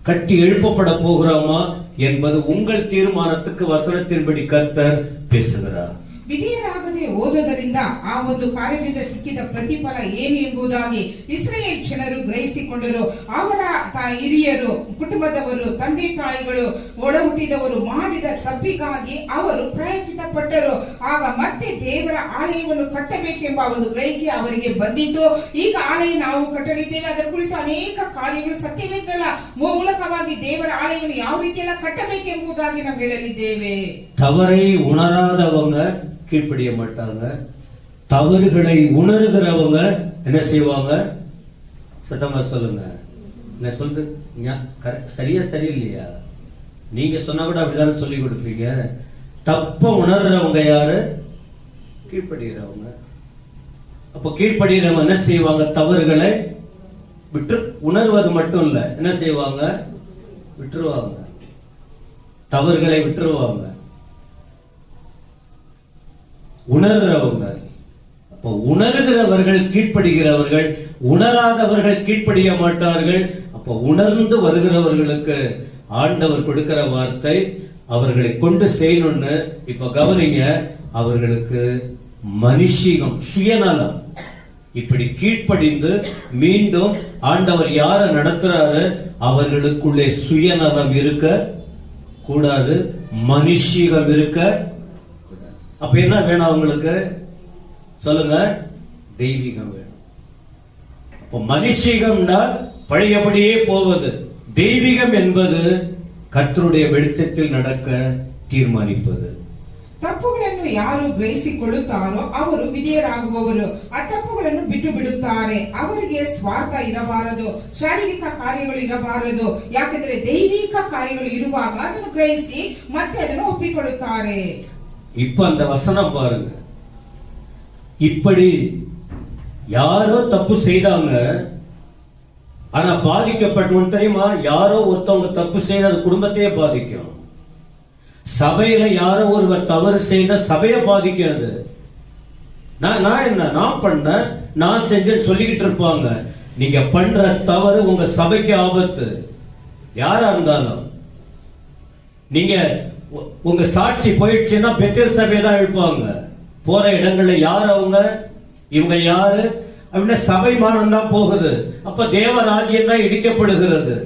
Speaker 1: கட்டி எழுப்பப்பட போகிறோமா என்பது உங்கள் தீர்மானத்துக்கு வசனத்தின்படி கர்த்தர் பேசுகிறார்.
Speaker 2: ವಿಧೇಯರಾಗದೆ ಹೋದದರಿಂದ ಆ ಒಂದು ಕಾರ್ಯದಿಂದ ಸಿಕ್ಕಿದ ಪ್ರತಿಫಲ ಏನು ಎಂಬುದಾಗಿ ಇಸ್ರಾಯೇಲ್ ಜನರು ಗ್ರಹಿಸಿಕೊಂಡರು. ಅವರ ಹಿರಿಯರು, ಕುಟುಂಬದವರು, ತಂದೆ ತಾಯಿಗಳು, ಒಡ ಹುಟ್ಟಿದವರು ಮಾಡಿದ ತಪ್ಪಿಗಾಗಿ ಅವರು ಪ್ರಾಯಶ್ಚಿತ್ತ ಪಟ್ಟರು. ಆಗ ಮತ್ತೆ ದೇವರ ಆಲಯವನ್ನು ಕಟ್ಟಬೇಕೆಂಬ ಒಂದು ಗ್ರಹಿಕೆ ಅವರಿಗೆ ಬಂದಿದ್ದು. ಈಗ ಆಲಯ ನಾವು ಕಟ್ಟಲಿದ್ದೇವೆ, ಅದರ ಕುರಿತು ಅನೇಕ ಕಾರ್ಯಗಳು ಸತ್ಯವೇದಲ್ಲ ಮೂಲಕವಾಗಿ ದೇವರ ಆಲಯವನ್ನು ಯಾವ ರೀತಿಯೆಲ್ಲ ಕಟ್ಟಬೇಕೆಂಬುದಾಗಿ ನಾವು ಹೇಳಲಿದ್ದೇವೆ.
Speaker 1: தவறை உணராதவங்க கீழ்ப்படிய மாட்டாங்க. தவறுகளை உணர்கிறவங்க என்ன செய்வாங்க? சத்தமா சொல்லுங்க. என்ன சொல்றது? சரியா சரியில்லையா? நீங்க சொன்னா கூட அப்படிதான் சொல்லி கொடுப்பீங்க. தப்ப உணர்றவங்க யாரு? கீழ்ப்படுகிறவங்க. அப்ப கீழ்ப்படுகிறவங்க என்ன செய்வாங்க? தவறுகளை விட்டு உணர்வது மட்டும் இல்ல, என்ன செய்வாங்க? விட்டுருவாங்க, தவறுகளை விட்டுருவாங்க. உணர்றவங்க. அப்ப உணர்கிறவர்கள் கீழ்ப்படுகிறவர்கள், உணராதவர்கள் கீழ்ப்படிய மாட்டார்கள். அப்ப உணர்ந்து வருகிறவர்களுக்கு ஆண்டவர் கொடுக்கிற வார்த்தை அவர்களை கொண்டு செய்யணும்னு. இப்ப கவனிங்க, அவர்களுக்கு மனுஷீகம், சுயநலம் இப்படி கீழ்ப்படிந்து மீண்டும் ஆண்டவர் யார நடத்துறாரு, அவர்களுக்குள்ளே சுயநலம் இருக்க கூடாது, மனுஷீகம் இருக்க. அப்ப என்ன வேணும் அவங்களுக்கு சொல்லுங்க? தெய்வீகம் வேணும். அப்ப மனுஷீகம்னா பழையபடியே போவது, தெய்வீகம் என்பது கர்த்தருடைய வெளிச்சத்தில் நடக்க தீர்மானிப்பது.
Speaker 2: ತಪ್ಪುಗಳನ್ನು ಯಾರು ಗ್ರಹಿಸಿಕೊಳ್ಳುತ್ತಾರೋ ಅವರು ವಿಧೇಯರಾಗುವವರು, ಆ ತಪ್ಪುಗಳನ್ನು ಬಿಟ್ಟು ಬಿಡುತ್ತಾರೆ. ಅವರಿಗೆ ಸ್ವಾರ್ಥ ಇರಬಾರದು, ಶಾರೀರಿಕ ಕಾರ್ಯಗಳು ಇರಬಾರದು. ಯಾಕೆಂದರೆ ದೈವಿಕ ಕಾರ್ಯಗಳು ಇರುವಾಗ ಅದನ್ನು ಗ್ರಹಿಸಿ ಮತ್ತೆ ಅದನ್ನು ಒಪ್ಪಿಕೊಳ್ಳುತ್ತಾರೆ.
Speaker 1: இப்ப அந்த வசனம் பாருங்க, இப்படி யாரோ தப்பு செய்தாங்க, ஆனா பாதிக்கப்பட்டவன் தெரியுமா? யாரோ ஒருத்தவங்க தப்பு செய்த அது குடும்பத்தையே பாதிக்கும். சபையில யாரோ ஒருவர் தவறு செய்த சபையை பாதிக்காது. நான் பண்ண, நான் செஞ்சேன்னு சொல்லிக்கிட்டு இருப்பாங்க. நீங்க பண்ற தவறு உங்க சபைக்கு ஆபத்து. யாரா இருந்தாலும் நீங்க உங்க சாட்சி போயிடுச்சுன்னா பெத்தேல் சபையை தான் எழுப்பாங்க. போற இடங்கள்ல யார் அவங்க, இவங்க யாரு அப்படின்னா சபை மானம் தான் போகுது. அப்ப தேவராஜ்யம் தான் இடிக்கப்படுகிறது.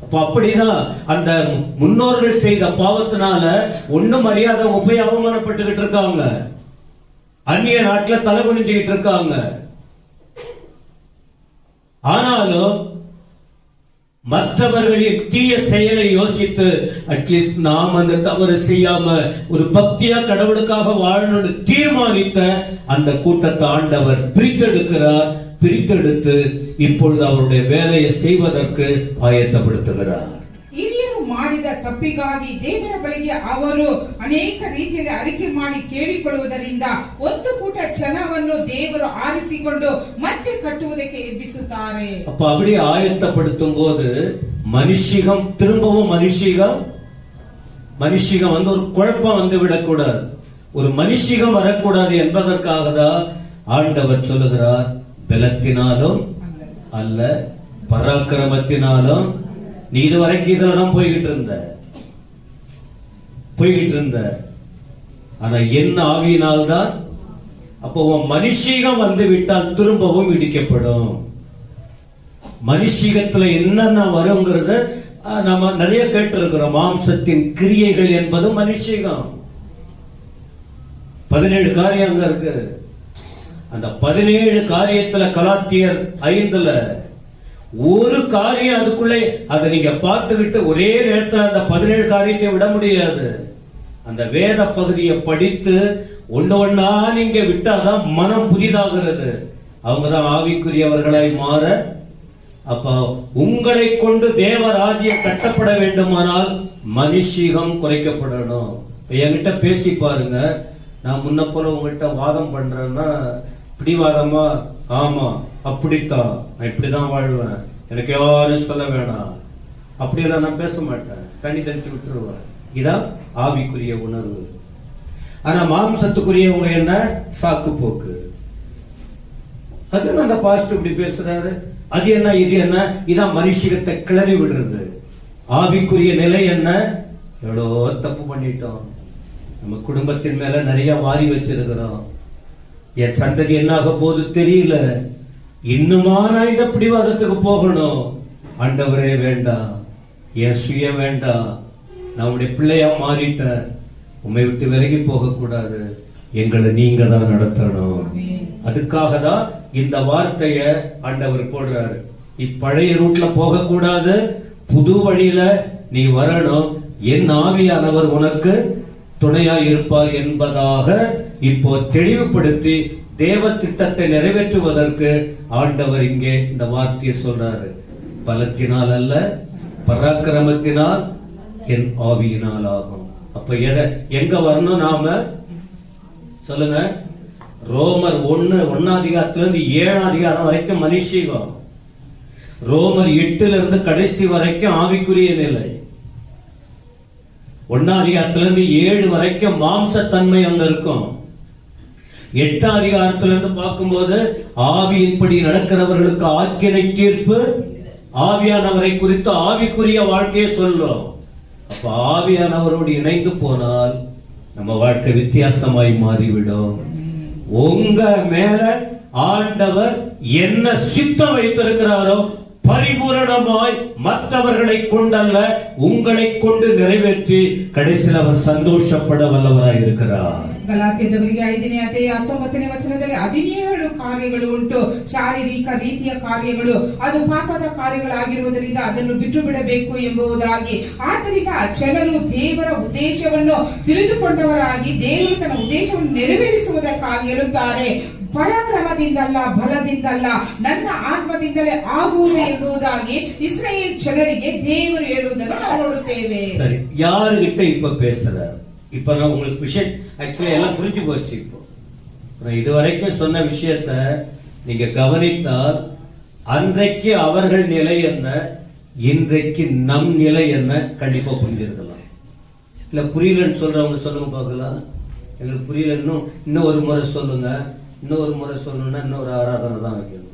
Speaker 1: அப்ப அப்படிதான் அந்த முன்னோர்கள் செய்த பாவத்தினால ஒண்ணும் அறியாத போய் அவமானப்பட்டுக்கிட்டு இருக்காங்க, அந்நிய நாட்டுல தலை குனிஞ்சுக்கிட்டு இருக்காங்க. ஆனாலும் மற்றவர்களின் தீய செயலை யோசித்து அட்லீஸ்ட் நாம் அந்த தவறு செய்யாம ஒரு பக்தியா கடவுளுக்காக வாழணும்னு தீர்மானித்த அந்த கூட்டத்தை ஆண்டவர் பிரித்தெடுக்கிறார். பிரித்தெடுத்து இப்பொழுது அவருடைய வேலையை செய்வதற்கு ஆயத்தப்படுத்துகிறார்.
Speaker 2: ಹಿರಿಯರು ಮಾಡಿದ ತಪ್ಪಿಗಾಗಿ ದೇವರ ಬಳಿಗೆ ಅವರು ಅನೇಕ ರೀತಿಯಲ್ಲಿ ಅರಿಕೆ ಮಾಡಿ ಕೇಳಿಕೊಳ್ಳುವುದರಿಂದ ಒಂದು ಕೂಟ ಜನವನ್ನು ದೇವರು ಆರಿಸಿಕೊಂಡು ಮತ್ತೆ ಕಟ್ಟುವುದಕ್ಕೆ ಎಬ್ಬಿಸುತ್ತಾರೆ.
Speaker 1: அப்ப அப்படி ஆயத்தப்படுத்தும் போது மனுஷிகம் திரும்பவும் மனுஷிகம் வந்து ஒரு குழப்பம் வந்து விடக்கூடாது, ஒரு மனுஷிகம் வரக்கூடாது என்பதற்காக தான் ஆண்டவர் சொல்லுகிறார், பலத்தினாலும் அல்ல பராக்கிரமத்தினாலும். நீ இதுவரைக்கும் இதுலதான் போய்கிட்டு இருந்த, ஆனா என்ன ஆவியினால்தான். அப்போ மனுஷீகம் வந்து விட்டால் திரும்பவும் இடிக்கப்படும். மனுஷீகத்துல என்னென்ன வருங்கிறத நம்ம நிறைய கேட்டு இருக்கிறோம். மாம்சத்தின் கிரியைகள் என்பது மனுஷீகம். 17 காரியம் அங்க இருக்கு. அந்த 17 காரியத்துல கலாத்தியர் 5ல ஒரு காரியம் அதுக்குள்ளே அதை நீங்க பார்த்துக்கிட்டு ஒரே நேரத்தில் அந்த 17 காரியத்தை விட முடியாது. அந்த வேத பகுதியை படித்து ஒண்ணா நீங்க விட்டாதான் மனம் புதிதாகிறது. அவங்கதான் ஆவிக்குரியவர்களாய் மாற. அப்ப உங்களை கொண்டு தேவராஜ்யம் கட்டப்பட வேண்டுமானால் மனுஷீகம் குறைக்கப்படணும். என்கிட்ட பேசி பாருங்க, நான் முன்ன போல உங்ககிட்ட வாதம் பண்றேன்னா பிடிவாதமா, ஆமா அப்படித்தான் நான் இப்படிதான் வாழ்வேன், எனக்கு யாரும் சொல்ல வேணாம், அப்படியெல்லாம் நான் பேச மாட்டேன், தண்ணி தெளிச்சு விட்டுருவேன். இதான் ஆவிக்குரிய உணர்வு. ஆனா மாம்சத்துக்குரியவங்க என்ன? சாக்கு போக்கு. அது அந்த பாஸ்டர் இப்படி பேசுறாரு, அது என்ன இது என்ன, இதான் மனுஷிகத்தை கிளறி விடுறது. ஆவிக்குரிய நிலை என்ன? எவ்வளோ தப்பு பண்ணிட்டோம், நம்ம குடும்பத்தின் மேல நிறைய வாரி வச்சிருக்கிறோம், என் சந்ததி என்ன ஆக போது தெரியல, இன்னுமா நான் இந்த பிடிவாதத்துக்கு போகணும். ஆண்டவரே வேண்டாம், என் சுய வேண்டாம், நான் உடைய பிள்ளையா மாறிட்டேன், உண்மை விட்டு விலகி போக கூடாது, எங்களை நீங்க தான் நடத்தணும். அதுக்காக தான் இந்த வார்த்தைய ஆண்டவர் போடுறாரு. நீ பழைய ரூட்ல போக கூடாது, புது வழியில நீ வரணும், என் ஆவியானவர் உனக்கு துணையா இருப்பார் என்பதாக இப்போ தெளிவுபடுத்தி தேவ திட்டத்தை நிறைவேற்றுவதற்கு ஆண்டவர் இங்கே இந்த வார்த்தையை சொல்றாரு. பலத்தினால் அல்ல பராக்கிரமத்தினால் என் ஆவியினால் ஆகும். அப்ப எங்க வரணும் நாம சொல்லுங்க? ரோமர் 1 அதிகாரத்திலிருந்து 7 அதிகாரம் வரைக்கும் மனுஷீகம், ரோமர் 8 இருந்து கடைசி வரைக்கும் ஆவிக்குரிய நிலை, 1 அதிகாரத்திலிருந்து 7 வரைக்கும் மாம்சத்தன்மை அங்க இருக்கும். 8 அதிகாரத்திலிருந்து பார்க்கும்போது ஆவியின்படி நடக்கிறவர்களுக்கு ஆக்கினை தீர்ப்பு ஆவியானவரை குறித்து ஆவிக்குரிய வாழ்க்கையை சொல்றோம். அப்ப ஆவியானவரோடு இணைந்து போனால் நம்ம வாழ்க்கை வித்தியாசமாய் மாறிவிடும். உங்க மேல ஆண்டவர் என்ன சித்தம் வைத்திருக்கிறாரோ பரிபூரணமாய் மற்றவர்களை கொண்டல்ல உங்களை கொண்டு நிறைவேற்றி கடைசியில் அவர் சந்தோஷப்பட வல்லவராய் இருக்கிறார்.
Speaker 2: ಗಲಾತ್ಯದವರಿಗೆ 5ನೇ ಅಧ್ಯಾಯ 19ನೇ ವಚನದಲ್ಲಿ 17 ಕಾರ್ಯಗಳು ಉಂಟು. ಶಾರೀರಿಕ ರೀತಿಯ ಕಾರ್ಯಗಳು, ಅದು ಪಾಪದ ಕಾರ್ಯಗಳಾಗಿರುವುದರಿಂದ ಅದನ್ನು ಬಿಟ್ಟು ಬಿಡಬೇಕು ಎಂಬುದಾಗಿ. ಆದ್ದರಿಂದ ಜನರು ದೇವರ ಉದ್ದೇಶವನ್ನು ತಿಳಿದುಕೊಂಡವರಾಗಿ ದೇವರು ತನ್ನ ಉದ್ದೇಶವನ್ನು ನೆರವೇರಿಸುವುದಕ್ಕಾಗಿ ಹೇಳುತ್ತಾರೆ, ಪರಾಕ್ರಮದಿಂದಲ್ಲ ಬಲದಿಂದಲ್ಲ ನನ್ನ ಆತ್ಮದಿಂದಲೇ ಆಗುವುದು ಎಂಬುದಾಗಿ ಇಸ್ರಾಯೇಲ್ ಜನರಿಗೆ ದೇವರು ಹೇಳುವುದನ್ನು ನಾವು ನೋಡುತ್ತೇವೆ.
Speaker 1: சரி, யாருகிட்ட இப்ப பேசுறார்? இப்ப நான் உங்களுக்கு விஷயம் ஆக்சுவலி எல்லாம் புரிஞ்சு போச்சு. இப்போ நான் இதுவரைக்கும் சொன்ன விஷயத்த நீங்க கவனித்தால் அன்றைக்கு அவர்கள் நிலை என்ன, இன்றைக்கு நம் நிலை என்ன கண்டிப்பா புரிஞ்சிருக்கலாம். இல்ல புரியலன்னு சொல்றவங்க சொல்லுங்க பார்க்கலாம். எங்களுக்கு புரியல, இன்னும் ஒரு முறை சொல்லுங்க. இன்னொரு முறை சொல்லணும்னா இன்னொரு ஆராதனை தான் வைக்கணும்.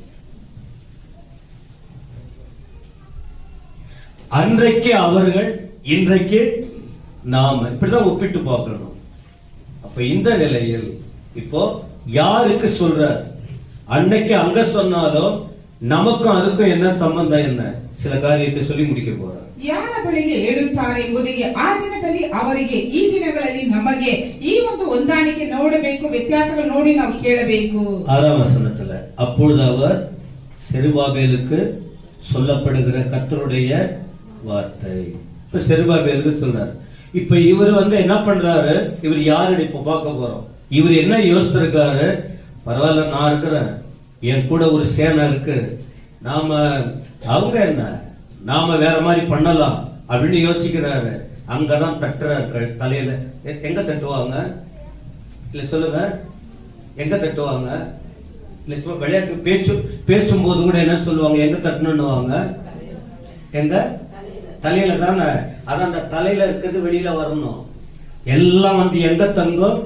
Speaker 1: அன்றைக்கு அவர்கள், இன்றைக்கு நாம, இப்படிதான் ஒப்பிட்டு பார்க்கணும். அப்ப இந்த நிலையில் இப்போ யாருக்கு சொல்ற? அன்னைக்கு அங்க சொன்னாலும் நமக்கும் அதுக்கும் என்ன சம்பந்தம்? என்ன சில காரியத்தை சொல்லி முடிக்க போற.
Speaker 2: ಯಾರ ಬಳಿಗೆ ಹೇಳುತ್ತಾರೆ ಎಂಬುದಿಗೆ ಆ ದಿನದಲ್ಲಿ ಅವರಿಗೆ, ಈ ದಿನಗಳಲ್ಲಿ ನಮಗೆ ಈ ಒಂದು ಹೊಂದಾಣಿಕೆ ನೋಡಬೇಕು, ವ್ಯತ್ಯಾಸಗಳು ನೋಡಿ ನಾವು ಕೇಳಬೇಕು.
Speaker 1: 6ஆம் வசனத்துல அப்பொழுது அவர் செருபாபேலுக்கு சொல்லப்படுகிற கர்த்தருடைய வார்த்தை. இப்ப செருபாபேலுக்கு சொல்றாரு. இப்ப இவர் என்ன பண்றாரு? இவர் யாருன்னு இப்ப பார்க்க போறோம். இவர் என்ன யோசித்திருக்காரு? பரவாயில்ல, நான் இருக்கிறேன், என் கூட ஒரு சேனை இருக்கு, நாம அவங்க என்ன நாம வேற மாதிரி பண்ணலாம் அப்படின்னு யோசிக்கிறாரு. அங்கதான் தட்டுறாரு தலையில. எங்க தட்டுவாங்க? இல்ல சொல்லுங்க, எங்க தட்டுவாங்க? இல்ல விளையாட்டு பேசும்போது கூட என்ன சொல்லுவாங்க? எங்க தட்டணும்னுவாங்க? எங்க தலையில தானே. அதான் அந்த தலையில இருக்கிறது வெளியில வரணும். எல்லாம் எங்க தங்கும்?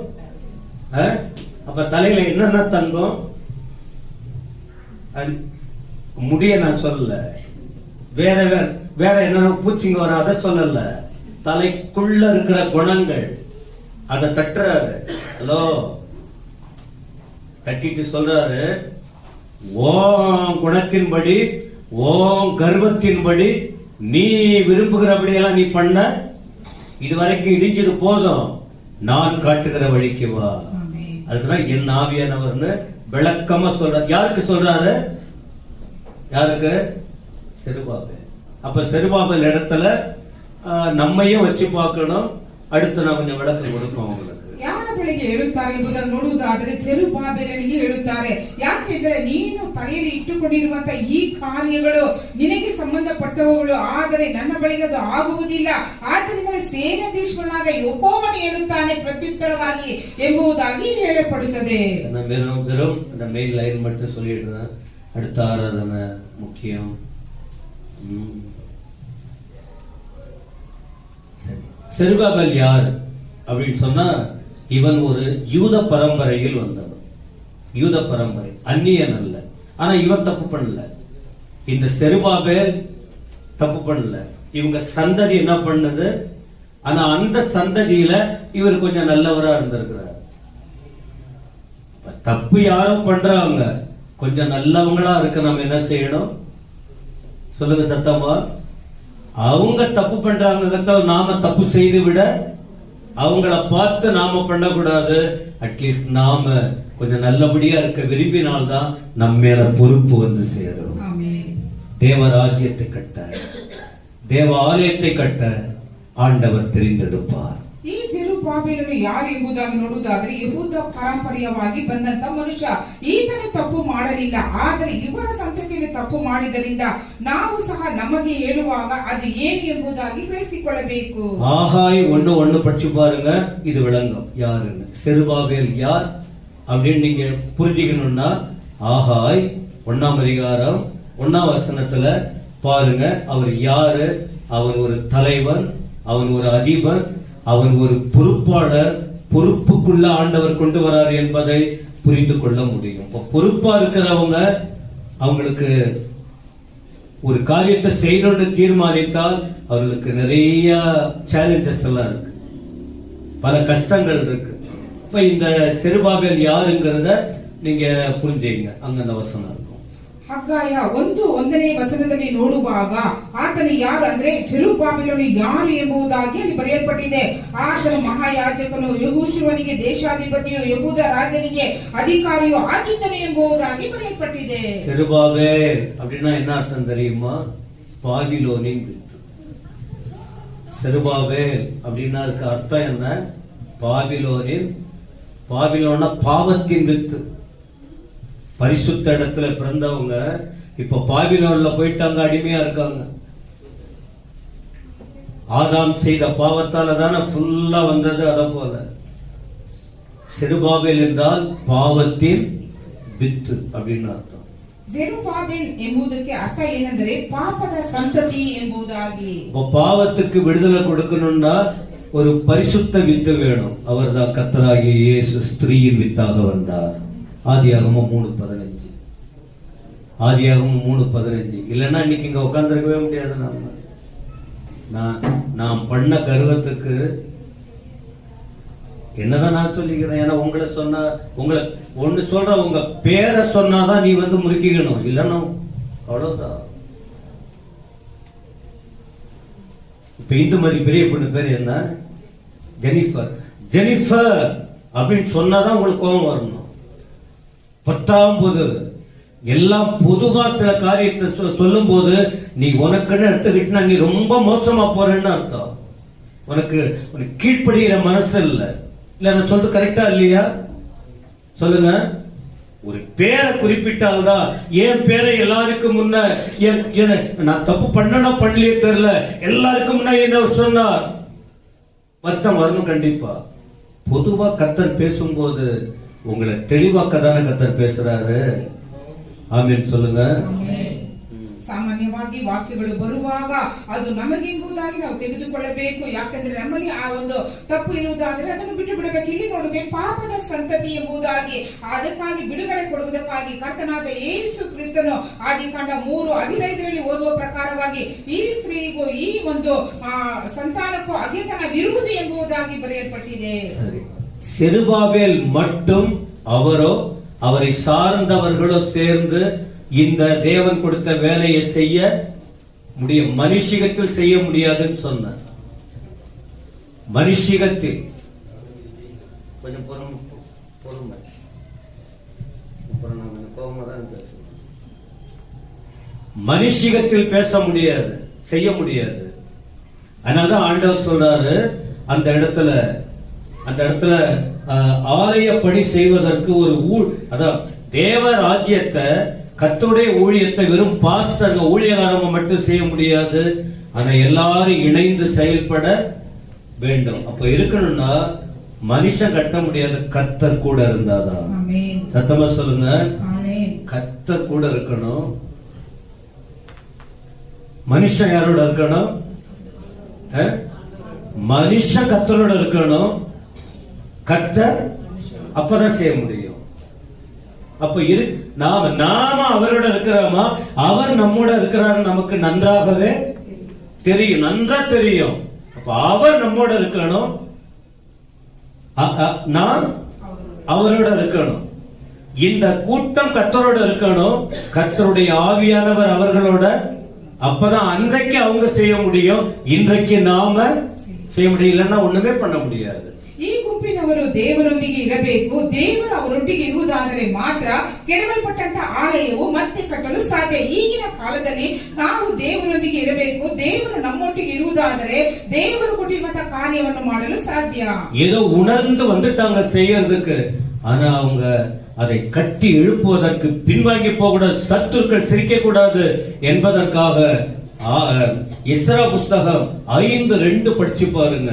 Speaker 1: அப்ப தலையில என்னென்ன தங்கும்? முடிய நான் சொல்லல, வேற வேற வேற என்ன பூச்சிங்க வர அதை சொல்லல, தலைக்குள்ள இருக்கிற குணங்கள் அதை தட்டுறாரு. ஹலோ, தட்டிட்டு சொல்றாரு, ஓம் குணத்தின்படி, ஓம் கர்வத்தின்படி நீ விரும்புகிறபடி எல்லாம் நீ பண்ண, இதுவரைக்கும் இடிஞ்சது போதும், நான் காட்டுகிற வழிக்கு வா. அதுக்குதான் என் ஆவியானவர்னு விளக்கமா சொல்ற. யாருக்கு சொல்றாரு? யாருக்கு? செருபாபேல். அப்ப செருபாபேல் இடத்துல நம்மையும் வச்சு பார்க்கணும். அடுத்து நான் கொஞ்சம் விளக்கம் கொடுப்போம் உங்களுக்கு.
Speaker 2: ಯಾರ ಬಳಿಗೆ ಹೇಳುತ್ತಾರೆ ಎಂಬುದನ್ನು ನೋಡುವುದಾದರೆ ಚೆರುಬಾಬೆಲನಿಗೆ ಹೇಳುತ್ತಾರೆ. ಯಾಕೆಂದರೆ ನೀನು ತಲೆಯಲ್ಲಿ ಇಟ್ಟುಕೊಂಡಿರುವಂತ ಈ ಕಾರ್ಯಗಳು ನಿನಗೆ ಸಂಬಂಧಪಟ್ಟವುಗಳು, ಆದರೆ ನನ್ನ ಬಳಿಗೆ ಅದು ಆಗುವುದಿಲ್ಲ. ಆದ್ದರಿಂದ ಸೇನಾಧೀಶ್ವರನಾದ ಯೆಹೋವನು ಹೇಳುತ್ತಾನೆ ಪ್ರತ್ಯುತ್ತರವಾಗಿ ಎಂಬುದಾಗಿ ಹೇಳப்படுತ್ತದೆ.
Speaker 1: வெறும் அந்த மெயின் லைன் மட்டும் சொல்லிடுறேன். அடுத்த ஆராதனை முக்கியம். சரி, செருபாபேல் யார் அப்படின்னு சொன்னா, இவன் ஒரு யூத பரம்பரையில் வந்தவன். யூத பரம்பரை, அந்நியன் அல்ல. ஆனா இவன் தப்பு பண்ணல. இந்த செருபாபேல் தப்பு பண்ணல. இவங்க சந்ததி என்ன பண்ணது? ஆனா அந்த சந்ததியில இவர் கொஞ்சம் நல்லவரா இருந்திருக்கிறார். தப்பு யாரோ பண்றாங்க, கொஞ்சம் நல்லவங்களா இருக்க நம்ம என்ன செய்யணும்? சொல்லுங்க சத்தமா. அவங்க தப்பு பண்றாங்க, நாம தப்பு செய்து விட அவங்கள பார்த்து நாம பண்ணக்கூடாது. அட்லீஸ்ட் நாம கொஞ்சம் நல்லபடியா இருக்க விரும்பினால்தான் நம்ம மேல பொறுப்பு வந்து சேரும். தேவ ராஜ்யத்தை கட்ட, தேவ ஆலயத்தை கட்ட ஆண்டவர் தெரிந்தெடுப்பார்.
Speaker 2: ಈ ಜೆರುಬ್ಬಾಬೆಲನು ಯಾರು ಎಂಬುದಾಗಿ ನೋಡುವುದಾದರೆ, ಯೆಹೂದ ಪಾರಂಪರ್ಯವಾಗಿ ಬಂದಂತ ಮನುಷ್ಯ. ಈತನು ತಪ್ಪು ಮಾಡಲಿಲ್ಲ, ಆದರೆ ಇವರ ಸಂತತಿಯಲ್ಲಿ ತಪ್ಪು ಮಾಡಿದರಿಂದ ನಾವು ಸಹ ನಮಗೆ ಹೇಳುವಾಗ ಅದು ಏನು ಎಂಬುದಾಗಿ ಗ್ರಹಿಸಿಕೊಳ್ಳಬೇಕು.
Speaker 1: ஆகாய் 1:1 படிச்சு பாருங்க, இது விளங்கும் யாருன்னு. செருபாபேல் யார் அப்படின்னு நீங்க புரிஞ்சுக்கணும்னா, ஆகாய் 1ஆம் அதிகாரம் 1ஆம் வசனத்துல பாருங்க. அவர் யாரு? அவன் ஒரு தலைவன், அவன் ஒரு அதிபர், அவன் ஒரு பொறுப்பாளர். பொறுப்புக்குள்ள ஆண்டவர் கொண்டு வரார் என்பதை புரிந்து கொள்ள முடியும். பொறுப்பா இருக்கிறவங்க அவங்களுக்கு ஒரு காரியத்தை செய்யணும்னு தீர்மானித்தால் அவர்களுக்கு நிறைய சேலஞ்சஸ் எல்லாம் இருக்கு, பல கஷ்டங்கள் இருக்கு. இப்ப இந்த செருபாபேல் யாருங்கிறத நீங்க புரிஞ்சுங்க. அங்க அந்த வசனம் இருக்கும்.
Speaker 2: ಹಗ್ಗಾಯ 1:1 ವಚನದಲ್ಲಿ ನೋಡುವಾಗ ಆತನು ಯಾರು ಅಂದ್ರೆ ಜೆರುಬ್ಬಾಬೆಲನು ಯಾರು ಎಂಬುದಾಗಿ ಅಲ್ಲಿ ಬರೆಯಲ್ಪಟ್ಟಿದೆ. ಆತನು ಮಹಾಯಾಜಕನು, ಯೆಹೋಶುವನಿಗೆ ದೇಶಾಧಿಪತಿಯು, ಯೆಹೂದ ರಾಜನಿಗೆ ಅಧಿಕಾರಿಯು ಆಗಿದ್ದನು ಎಂಬುದಾಗಿ ಬರೆಯಲ್ಪಟ್ಟಿದೆ.
Speaker 1: செருபாபேல் அப்படின்னா என்ன அர்த்தம் தெரியுமா? பாபிலோனின் வித்து. செருபாபேல் அப்படின்னா அதுக்கு அர்த்தம் என்ன? பாபிலோனா பாவத்தின் வித்து. பரிசுத்த இடத்துல பிறந்தவங்க இப்ப பாபிலோன்ல போயிட்டாங்க, அடிமையா இருக்காங்க. ஆதாம் செய்த பாவத்தால தானே ஃபுல்லா வந்தது. அத போல செருபாபேல் என்றால் பாவத்தின் வித்து அப்படின்னு அர்த்தம்.
Speaker 2: ಜೆರುಬ್ಬಾಬೆಲ್ ಎಂಬುದಕ್ಕೆ ಅರ್ಥ ಏನಂದ್ರೆ ಪಾಪದ ಸಂತತಿ ಎಂಬುದಾಗಿ.
Speaker 1: பாவத்துக்கு விடுதலை கொடுக்கணும்னா ஒரு பரிசுத்த வித்து வேணும். அவர்தான் கர்த்தராகிய இயேசு ஸ்திரீயின் வித்தாக வந்தார். ஆதியாகமம் 3:15. ஆதியாகமம் 3:15. இல்லைன்னா இன்னைக்கு இங்க உட்கார்ந்துருக்கவே முடியாது. நான் பண்ண கர்வத்துக்கு என்னதான் நான் சொல்லிக்கிறேன். ஏன்னா உங்களை சொன்னா, உங்களை ஒண்ணு சொல்ற, உங்க பேரை சொன்னாதான் நீ வந்து முறுக்கிக்கணும், இல்லைன்னா அவ்வளவுதான். இப்ப இந்துமதி பெரிய பொண்ணு பேர் என்ன? ஜெனிஃபர் அப்படின்னு சொன்னாதான் உங்களுக்கு கோபம் வரணும். 10வது எல்லாம் பொதுவா சில காரியத்தை சொல்லும் போது நீ உனக்குன்னு எடுத்துக்கிட்டா நீ ரொம்ப மோசமா போறேன்னு அர்த்தம். உனக்கு கீழ்ப்படுகிற மனசு இல்ல. நான் சொல்றது கரெக்டா இல்லையா? சொல்லுங்க. ஒரு பேரை குறிப்பிட்டால்தான், என் பேரை எல்லாருக்கும் முன்ன நான் தப்பு பண்ணனா பண்ணலையே தெரியல, எல்லாருக்கும் முன்ன என்ன சொன்னார், வருத்தம் வரணும் கண்டிப்பா. பொதுவா கர்த்தர் பேசும்போது உங்களை தெளிவாக்க தானே கர்த்தர் பேசுறாரு. ஆமென் சொல்லுங்க.
Speaker 2: ಸಾಮಾನ್ಯವಾಗಿ ವಾಕ್ಯಗಳು ಬರುವಾಗ ಅದು ನಮಗೆಂಬುದಾಗಿ ನಾವು ತೆಗೆದುಕೊಳ್ಳಬೇಕು. ಯಾಕಂದ್ರೆ ನಮ್ಮಲ್ಲಿ ಆ ಒಂದು ತಪ್ಪು ಇರುವುದಾದ್ರೆ ಅದನ್ನು ಬಿಟ್ಟು ಬಿಡಬೇಕು. ಇಲ್ಲಿ ನೋಡುವೆ ಪಾಪದ ಸಂತತಿ ಎಂಬುದಾಗಿ, ಅದಕ್ಕಾಗಿ ಬಿಡುಗಡೆ ಕೊಡುವುದಕ್ಕಾಗಿ ಕರ್ತನಾದ ಯೇಸು ಕ್ರಿಸ್ತನು ಆದಿಕಾಂಡ 3:15 ಓದುವ ಪ್ರಕಾರವಾಗಿ ಈ ಸ್ತ್ರೀಗೂ ಈ ಒಂದು ಸಂತಾನಕ್ಕೂ ಅಗೆತನವಿರುವುದು ಎಂಬುದಾಗಿ ಬರೆಯಲ್ಪಟ್ಟಿದೆ.
Speaker 1: செருபாபேல் மட்டும் அவரோ அவரை சார்ந்தவர்களோ சேர்ந்து இந்த தேவன் கொடுத்த வேலையை செய்ய முடியும், மனுஷிகத்தில் செய்ய முடியாதுன்னு சொன்னார். மனுஷிகத்தில் கொஞ்சம் பொறுமை மனுஷிகத்தில் பேச முடியாது, செய்ய முடியாது. அதனாலதான் ஆண்டவர் சொல்றாரு, அந்த இடத்துல ஆலய பணி செய்வதற்கு ஒரு அதான் தேவ ராஜ்யத்தை, கர்த்தருடைய ஊழியத்தை வெறும் பாஸ்டர் ஊழியக்காரங்க மட்டும் செய்ய முடியாது. ஆனா எல்லாரும் இணைந்து செயல்பட வேண்டும். அப்ப இருக்கணும்னா மனுஷன் கட்ட முடியாது, கர்த்தர் கூட இருந்தாதான். சத்தமா சொல்லுங்க. கர்த்தர் கூட இருக்கணும். மனுஷன் யாரோட இருக்கணும்? மனுஷன் கர்த்தரோட இருக்கணும். கர்த்தர் அப்பதான் செய்ய முடியும். அப்ப நாம அவரோட இருக்கிறோமா, அவர் நம்மோட இருக்கிறார் நமக்கு நன்றாகவே தெரியும், நன்றா தெரியும். அப்ப அவர் நம்மோட இருக்கணும், நான் அவரோட இருக்கணும். இந்த கூட்டம் கர்த்தரோட இருக்கணும், கர்த்தருடைய ஆவியானவர் அவர்களோட. அப்பதான் அன்றைக்கு அவங்க செய்ய முடியும், இன்றைக்கு நாம செய்ய முடியும். இல்லைன்னா ஒண்ணுமே பண்ண முடியாது.
Speaker 2: ಈ ಗುಂಪಿನವರು ದೇವರೊಂದಿಗೆ ಇರಬೇಕು. ದೇವರು ಅವರೊಟ್ಟಿಗೆ ಇರುವುದಾದರೆ ಮಾತ್ರ ಕೆಡವಲ್ಪಟ್ಟಂತ ಆಲಯವು ಮತ್ತೆ ಕಟ್ಟಲು ಸಾಧ್ಯ. ಈಗಿನ ಕಾಲದಲ್ಲಿ ನಾವು ದೇವರೊಂದಿಗೆ ಇರಬೇಕು. ದೇವರು ನಮ್ಮೊಟ್ಟಿಗೆ ಇರುವುದಾದರೆ ದೇವರು ಕೊಟ್ಟಿರುವಂತಹ ಕಾರ್ಯವನ್ನು ಮಾಡಲು ಸಾಧ್ಯ.
Speaker 1: ஏதோ உணர்ந்து வந்துட்டாங்க செய்யறதுக்கு, ஆனா அவங்க அதை கட்டி எழுப்புவதற்கு பின்வாங்கி போகக்கூடாது, சத்துருக்கள் சிரிக்க கூடாது என்பதற்காக எஸ்ரா புஸ்தகம் 5:2 படிச்சு பாருங்க.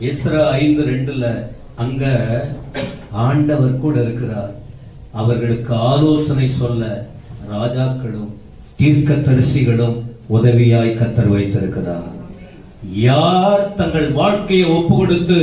Speaker 1: எஸ்ரா 5:2 அங்க ஆண்டவர் கூட இருக்கிறார். அவர்களுக்கு ஆலோசனை சொல்ல ராஜாக்களும் தீர்க்கதரிசிகளும் உதவியாய் கர்த்தர் வைத்திருக்கிறார். யார் தங்கள் வாழ்க்கையை ஒப்பு கொடுத்து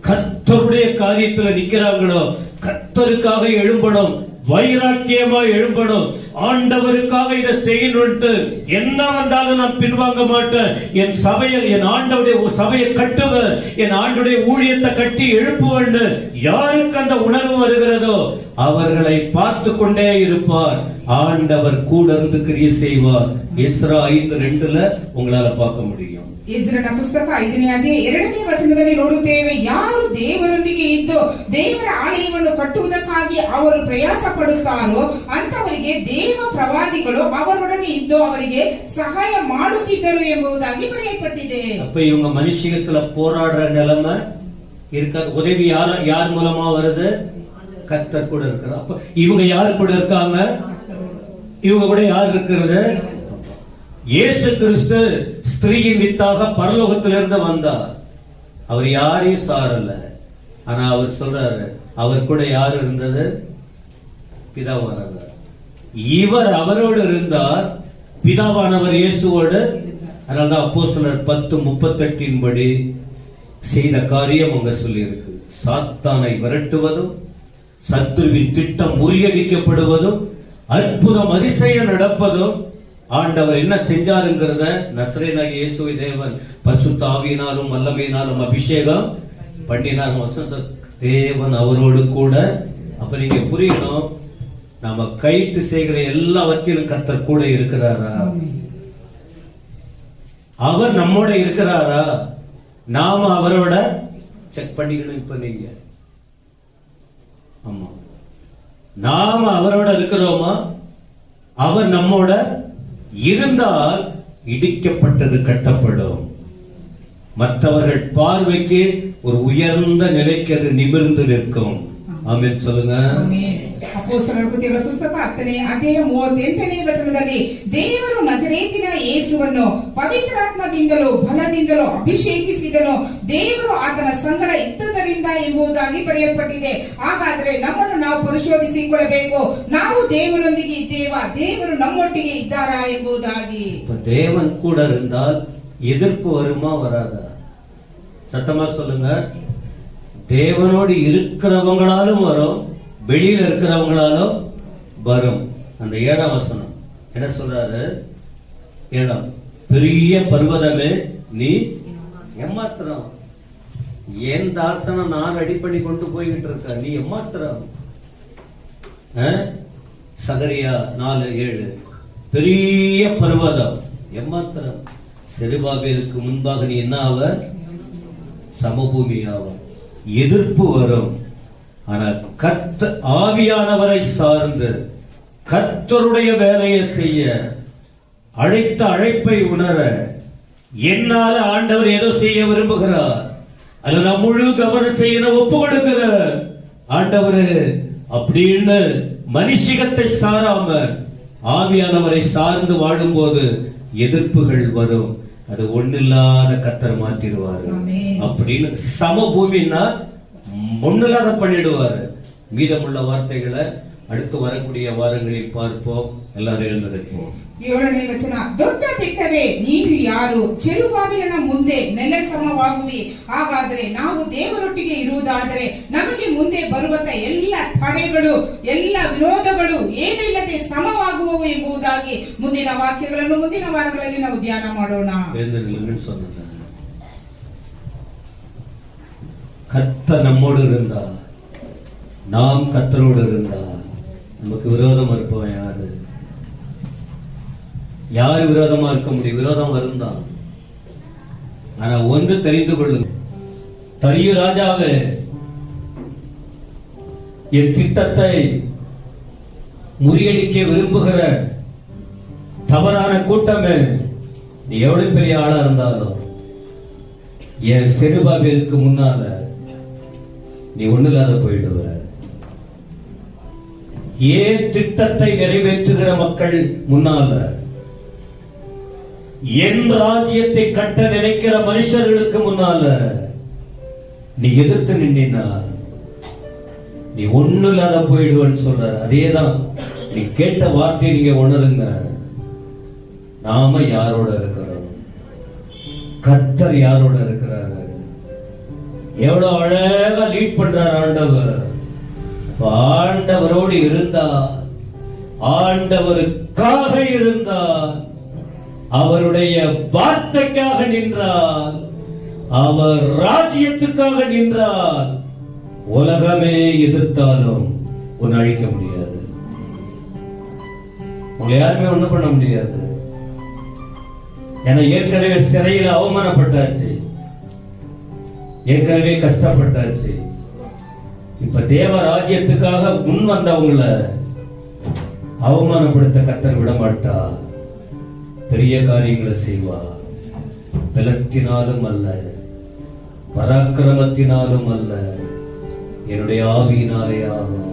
Speaker 1: கர்த்தருடைய காரியத்துல நிக்கிறாங்களோ, கர்த்தருக்காக எழும்பணும், வைராக்கியமா எழும்பணும், ஆண்டவருக்காக இதை செய்யணும்ட்டு என்ன வந்தாலும் நான் பின்வாங்க மாட்டேன். என் சபையை, என் ஆண்டவுடைய சபையை கட்டுவேன், என் ஆண்டுடைய ஊழியத்தை கட்டி எழுப்புவேன்னு யாருக்கு அந்த உணர்வு வருகிறதோ அவர்களை பார்த்து கொண்டே இருப்பார். ஆண்டவர் கூட இருந்து கிரியை செய்வார். எஸ்ரா 5:2 உங்களால பார்க்க முடியும்.
Speaker 2: ಎಜ್ರನ ಪುಸ್ತಕ 5ನೇ ಅಧ್ಯಾಯ 2ನೇ ವಚನದಲ್ಲಿ ನೋಡುತ್ತೇವೆ, ಯಾರು ದೇವರೊಂದಿಗೆ ಇದ್ದು ದೇವರ ಆಲಯವನ್ನು ಕಟ್ಟುವುದಕ್ಕಾಗಿ ಅವರು ಪ್ರಯಾಸ ಪಡುತ್ತಾರೋ ಅಂತವರಿಗೆ ದೇವ ಪ್ರವಾದಿಗಳು ಅವರೊಡನೆ ಇದ್ದು ಅವರಿಗೆ ಸಹಾಯ ಮಾಡುತ್ತಿದ್ದರು ಎಂಬುದಾಗಿ ಬರೆಯಲ್ಪಟ್ಟಿದೆ.
Speaker 1: அப்ப இவங்க மனுஷியத்துல போராடுற நிலைமை இருக்காது. உதவி யார் மூலமா வருது? கர்த்தர் கூட இருக்கிறார். அப்ப இவங்க யார் கூட இருக்காங்க? இவங்க கூட யார் இருக்கிறது? இயேசு கிறிஸ்து ஸ்திரீயின் வித்தாக பரலோகத்திலிருந்து வந்தார். அவர் யாரையும் சாரல. ஆனா அவர் சொல்றாரு, அவர் கூட யார் இருந்தது? பிதாவானவர். இவர் அவரோடு இருந்தார், பிதாவானவர் இயேசுவோடு. அதனால்தான் அப்போஸ்தலர் 10:38 படி செய்த காரியம் அங்க சொல்லி இருக்கு. சாத்தானை விரட்டுவதும், சத்துருவின் திட்டம் முறியடிக்கப்படுவதும், அற்புதம் அதிசயம் நடப்பதும், ஆண்டவர் என்ன செஞ்சாருங்கிறத நசரேயனாகிய இயேசுவை தேவன் பரிசுத்த ஆவியினாலும் வல்லமையினாலும் அபிஷேகம் பண்ணினார். தேவன் அவரோடு கூட. அப்ப நீங்க புரியணும், நாம கைட்டு செய்கிற எல்லாவற்றிலும் கர்த்தர் கூட இருக்கிறாரா? அவர் நம்மோட இருக்கிறாரா? நாம அவரோட செக் பண்ணிக்கணும். இப்ப நீங்க ஆமா, நாம அவரோட இருக்கிறோமா? அவர் நம்மோட இருந்தால் இடிக்கப்பட்டது கட்டப்படும். மற்றவர்கள் பார்வைக்கு ஒரு உயர்ந்த நிலைக்கு அது நிமிர்ந்து நிற்கும். ஆமென் சொல்லுங்க.
Speaker 2: ಅಪೊಸ್ತಲರ ಕೃತ್ಯಗಳ ಪುಸ್ತಕ 10ನೇ ಅಧ್ಯಾಯ 38ನೇ ವಚನದಲ್ಲಿ ದೇವರು ನಜರೇತಿನ ಯೇಸುವನ್ನು ಪವಿತ್ರಾತ್ಮದಿಂದಲೂ ಬಲದಿಂದಲೂ ಅಭಿಷೇಕಿಸಿದನು, ದೇವರು ಆತನ ಸಂಗಡ ಇದ್ದದರಿಂದ ಎಂಬುದಾಗಿ ಬರೆಯಲ್ಪಟ್ಟಿದೆ. ಹಾಗಾದ್ರೆ ನಮ್ಮನ್ನು ನಾವು ಪರಿಶೋಧಿಸಿಕೊಳ್ಳಬೇಕು, ನಾವು ದೇವರೊಂದಿಗೆ ಇದ್ದೇವಾ, ದೇವರು ನಮ್ಮೊಟ್ಟಿಗೆ ಇದ್ದಾರಾ ಎಂಬುದಾಗಿ.
Speaker 1: தேவன் கூட இருந்தால் எதிர்ப்பு வருமா வராதா? சத்தமா சொல்லுங்க. தேவனோடு இருக்கிறவங்களாலும் வரும், வெளியில இருக்கிறவங்களாலும் வரும். அந்த 7ஆம் வசனம் என்ன சொல்றாரு? 7 பெரிய பர்வதமே நீ எம்மாத்திரம், என் தாசனை நான் ரெடி பண்ணி கொண்டு போய்கிட்டு இருக்க, நீ எம்மாத்திரம். சகரியா 4:7 பெரிய பர்வதம் எம்மாத்திரம். செருபாபேலுக்கு முன்பாக நீ என்ன ஆவ? சமபூமி ஆவ. எதிர்ப்பு வரும். ஆனால் கர்த்தர் ஆவியானவரை சார்ந்து கர்த்தருடைய வேலையை செய்ய, அழைத்த அழைப்பை உணர, என்னால ஆண்டவர் ஏதோ செய்ய விரும்புகிறார், அதுல நான் முழு கவனம் செய்ய ஒப்பு கொடுக்கிற ஆண்டவர் அப்படின்னு மனுஷிகத்தை சாராம ஆவியானவரை சார்ந்து வாழும்போது எதிர்ப்புகள் வரும். அது ஒண்ணில்லாத கர்த்தர் மாற்றிடுவாரு. அப்படின்னு சமபூமின்னா ஒண்ணில்லாத பண்ணிடுவாரு. மீதமுள்ள வார்த்தைகளை அடுத்து வரக்கூடிய வாரங்களில் பார்ப்போம். எல்லாரும் எழுந்திருப்போம்.
Speaker 2: 7ನೇ ವಚನ, ದೊಡ್ಡ ಬೆಟ್ಟವೇ ನೀನು ಯಾರು, ಚೆರುಬಾಬೆಲನ ಮುಂದೆ ನೆಲಸಮವಾಗುವಿ. ಹಾಗಾದ್ರೆ ನಾವು ದೇವರೊಟ್ಟಿಗೆ ಇರುವುದಾದರೆ ನಮಗೆ ಮುಂದೆ ಬರುವಂತ ಎಲ್ಲ ತಡೆಗಳು, ಎಲ್ಲ ವಿರೋಧಗಳು ಏನಿಲ್ಲದೆ ಸಮವಾಗುವವು ಎಂಬುದಾಗಿ ಮುಂದಿನ ವಾಕ್ಯಗಳನ್ನು ಮುಂದಿನ ವಾರಗಳಲ್ಲಿ ನಾವು ಧ್ಯಾನ ಮಾಡೋಣ.
Speaker 1: கர்த்தர் நம்மோடு இருந்தா, நாம் கர்த்தரோடு இருந்தா, நமக்கு விரோதமா இருப்பவன் யாரு? யாரு விரோதமா இருக்க முடியும்? விரோதம் வருந்தான். ஆனா ஒன்று தெரிந்து கொள்ளுங்க, தரியு ராஜாவே, என் திட்டத்தை முறியடிக்க விரும்புகிற தவறான கூட்டமே, நீ எவ்வளவு பெரிய ஆளா இருந்தாலும் என் செருபாபேலுக்கு முன்னால நீ ஒண்ணில்லாத போயிடுவ. ஏன் திட்டத்தை நிறைவேற்றுகிற மக்கள் முன்னால, என் ராஜ்யத்தை கட்ட நினைக்கிற மனுஷர்களுக்கு முன்னால நீ எதிர்த்து நின்னா நீ ஒண்ணில்லாத போயிடுவன்னு சொல்ற. அதேதான் நீ கேட்ட வார்த்தையை நீங்க உணருங்க. நாம யாரோட இருக்கிறோம்? கர்த்தர் யாரோட இருக்கிறாரு? எவ்வளவு அழகா லீட் பண்றார் ஆண்டவர். ஆண்டவரோடு இருந்தா ஆண்டவருக்காக இருந்தார், அவருடைய வார்த்தைக்காக நின்றார், அவர் ராஜ்யத்துக்காக நின்றார். உலகமே எதிர்த்தாலும் உன்னை அழிக்க முடியாது. உங்களை யாருமே ஒண்ணும் பண்ண முடியாது. ஏன்னா ஏற்கனவே சிறையில் அவமானப்பட்டாச்சு, ஏற்கனவே கஷ்டப்பட்டாச்சு. இப்ப தேவ ராஜ்யத்துக்காக முன் வந்தவங்கள அவமானப்படுத்த கர்த்தர் விட மாட்டார். பெரிய காரியங்களை செய்வார். பலத்தினாலும் அல்ல, பராக்கிரமத்தினாலும் அல்ல, என்னுடைய ஆவியினாலே ஆகும்.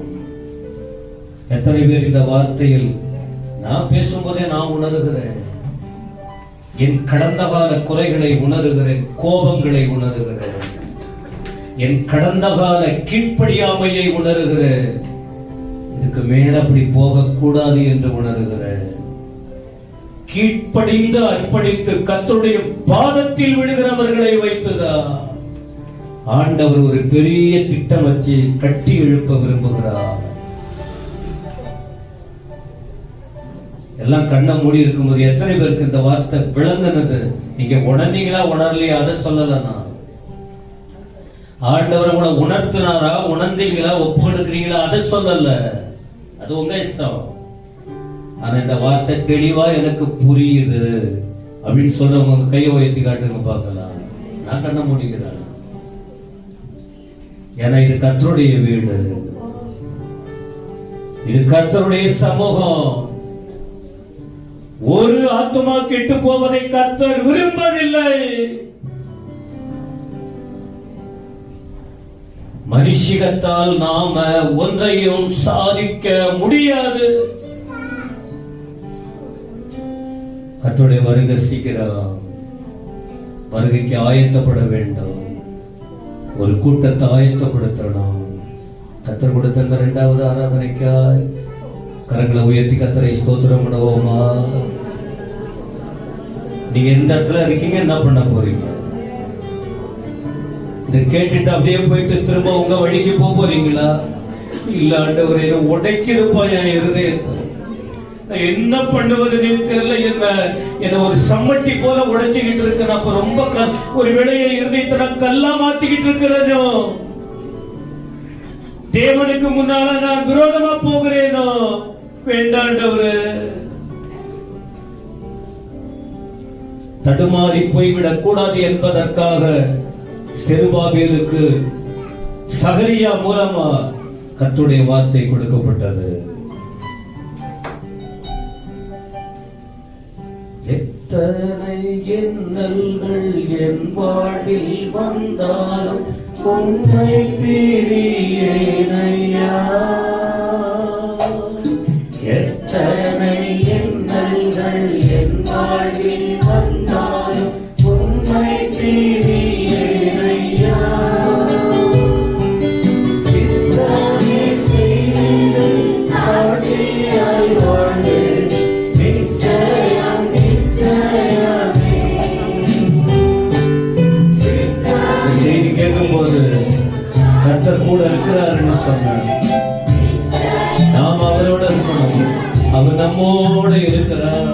Speaker 1: எத்தனை பேர் இந்த வார்த்தையில் நான் பேசும்போதே நான் உணர்கிறேன், என் கடந்த கால குறைகளை உணர்கிறேன், கோபங்களை உணர்கிறேன், என் கடந்த கால கீழ்ப்படியாமையை உணர்கிறேன். இதுக்கு மேல அப்படி போகக்கூடாது என்று உணர்கிறேன். கீழ்ப்படிந்து அர்ப்பணித்து கர்த்தருடைய பாதத்தில் விடுகிறவர்களை வைத்துதான் ஆண்டவர் ஒரு பெரிய திட்டம் வச்சு கட்டி எழுப்ப விரும்புகிறார். எல்லாம் கண்ணை மூடி இருக்கும்போது எத்தனை பேருக்கு இந்த வார்த்தை விளங்குனது? நீங்க உணர்ந்தீங்களா உணரலையா அதை சொல்லல. நான் ஆண்டவர் உங்களை உணர்த்தினாரா, உணர்ந்தீங்களா, ஒப்பு கொடுக்கிறீங்களா அதை சொல்லல. அது உங்க இஷ்டம். ஆனா இந்த வார்த்தை தெளிவா எனக்கு புரியுது அப்படின்னு சொல்றவங்க கையை உயர்த்தி காட்டுங்க பார்க்கலாம். நான் கண்ண முடிக்கிறேன். ஏன்னா இது கர்த்தருடைய வீடு, இது கர்த்தருடைய சமூகம். ஒரு ஆத்துமா கெட்டு போவதை கர்த்தர் விரும்பவில்லை. மனுஷிகத்தால் நாம ஒன்றையும் சாதிக்க முடியாது. கர்த்தருடைய வருகை சீக்கிரம், வருகைக்கு ஆயத்தப்பட வேண்டும். ஒரு கூட்டத்தை ஆயத்தப்படுத்தணும். கர்த்தர் கொடுத்த இந்த 2வது ஆராதனைக்காய் கரங்களை உயர்த்தி கர்த்தரை ஸ்தோத்திரம் பண்ணுவோமா? நீங்க எந்த இடத்துல இருக்கீங்க, என்ன பண்ண போறீங்க? இதை கேட்டுட்டு அப்படியே போயிட்டு திரும்ப உங்க வழிக்கு போறீங்களா? இல்ல ஆண்டவரே உடைக்குதுப்பா என் இருதயத்தை, என்ன பண்ணுவதுன்னு தெரியல, என்ன ஒரு சம்மட்டி போல உடைச்சுக்கிட்டு இருக்கு. அப்ப ரொம்ப ஒரு வேளையை இருதயத்தை நான் கல்லா மாத்திக்கிட்டு இருக்கிறேனோ, தேவனுக்கு முன்னால நான் விரோதமா போகிறேனோ? வேண்டாண்டவரு, தடுமாறி போய்விடக் கூடாது என்பதற்காக செருபாபேலுக்கு சகரியா மூலமா கர்த்தருடைய வார்த்தை கொடுக்கப்பட்டது. எத்தனை இன்னல்கள் என் வாழ்வில் வந்தாலும் உம்மை பிரியேனையா. எத்தனை இன்னல்கள் என் வாழ்வில் வந்தாலும் உம்மை பிரியேனையா. சித்தமே செய்து சாட்சியாய் வாழ்ந்து கர்த்தர் கூட இருக்கிறாருன்னு சொன்னார். நாம் அவரோட இருக்கணும், அவர் நம்மோட இருக்கிறார்.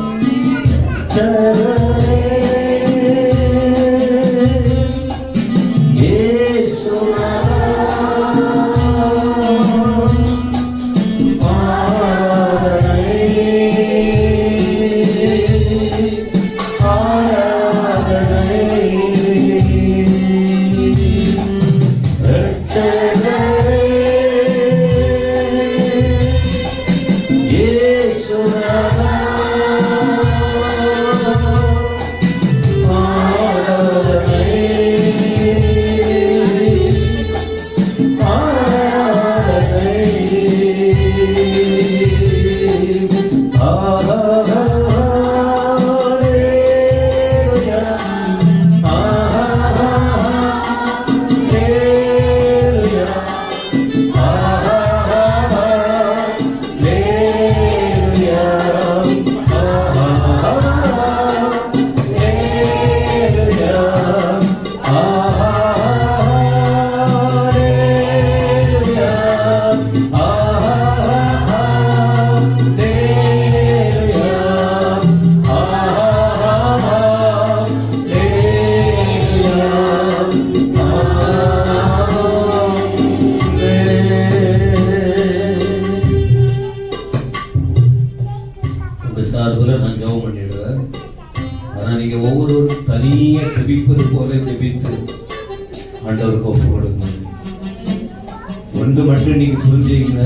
Speaker 1: ஒன்று மட்டும் நீங்க புரிஞ்சுங்க,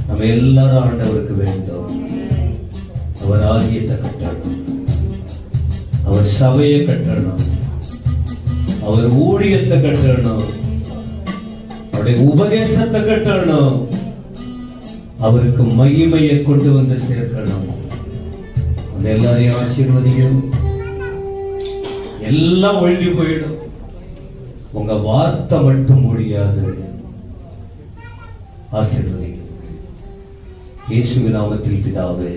Speaker 1: நம்ம எல்லாரும் ஆண்டவருக்கு வேண்டும். அவர் ஆகியத்தை கட்டணும், அவர் சபையை கட்டணும், அவர் ஊழியத்தை கட்டணும், அவருடைய உபதேசத்தை கட்டணும், அவருக்கு மகிமையை கொண்டு வந்து சேர்க்கணும். அந்த எல்லாரையும் ஆசீர்வதியும். எல்லாம் ஒழுங்கி போயிடும், உங்க வார்த்தை மட்டும் முடியாது. ஆசீர்வதியும். இயேசுவின் நாமத்தில் பிதாவே.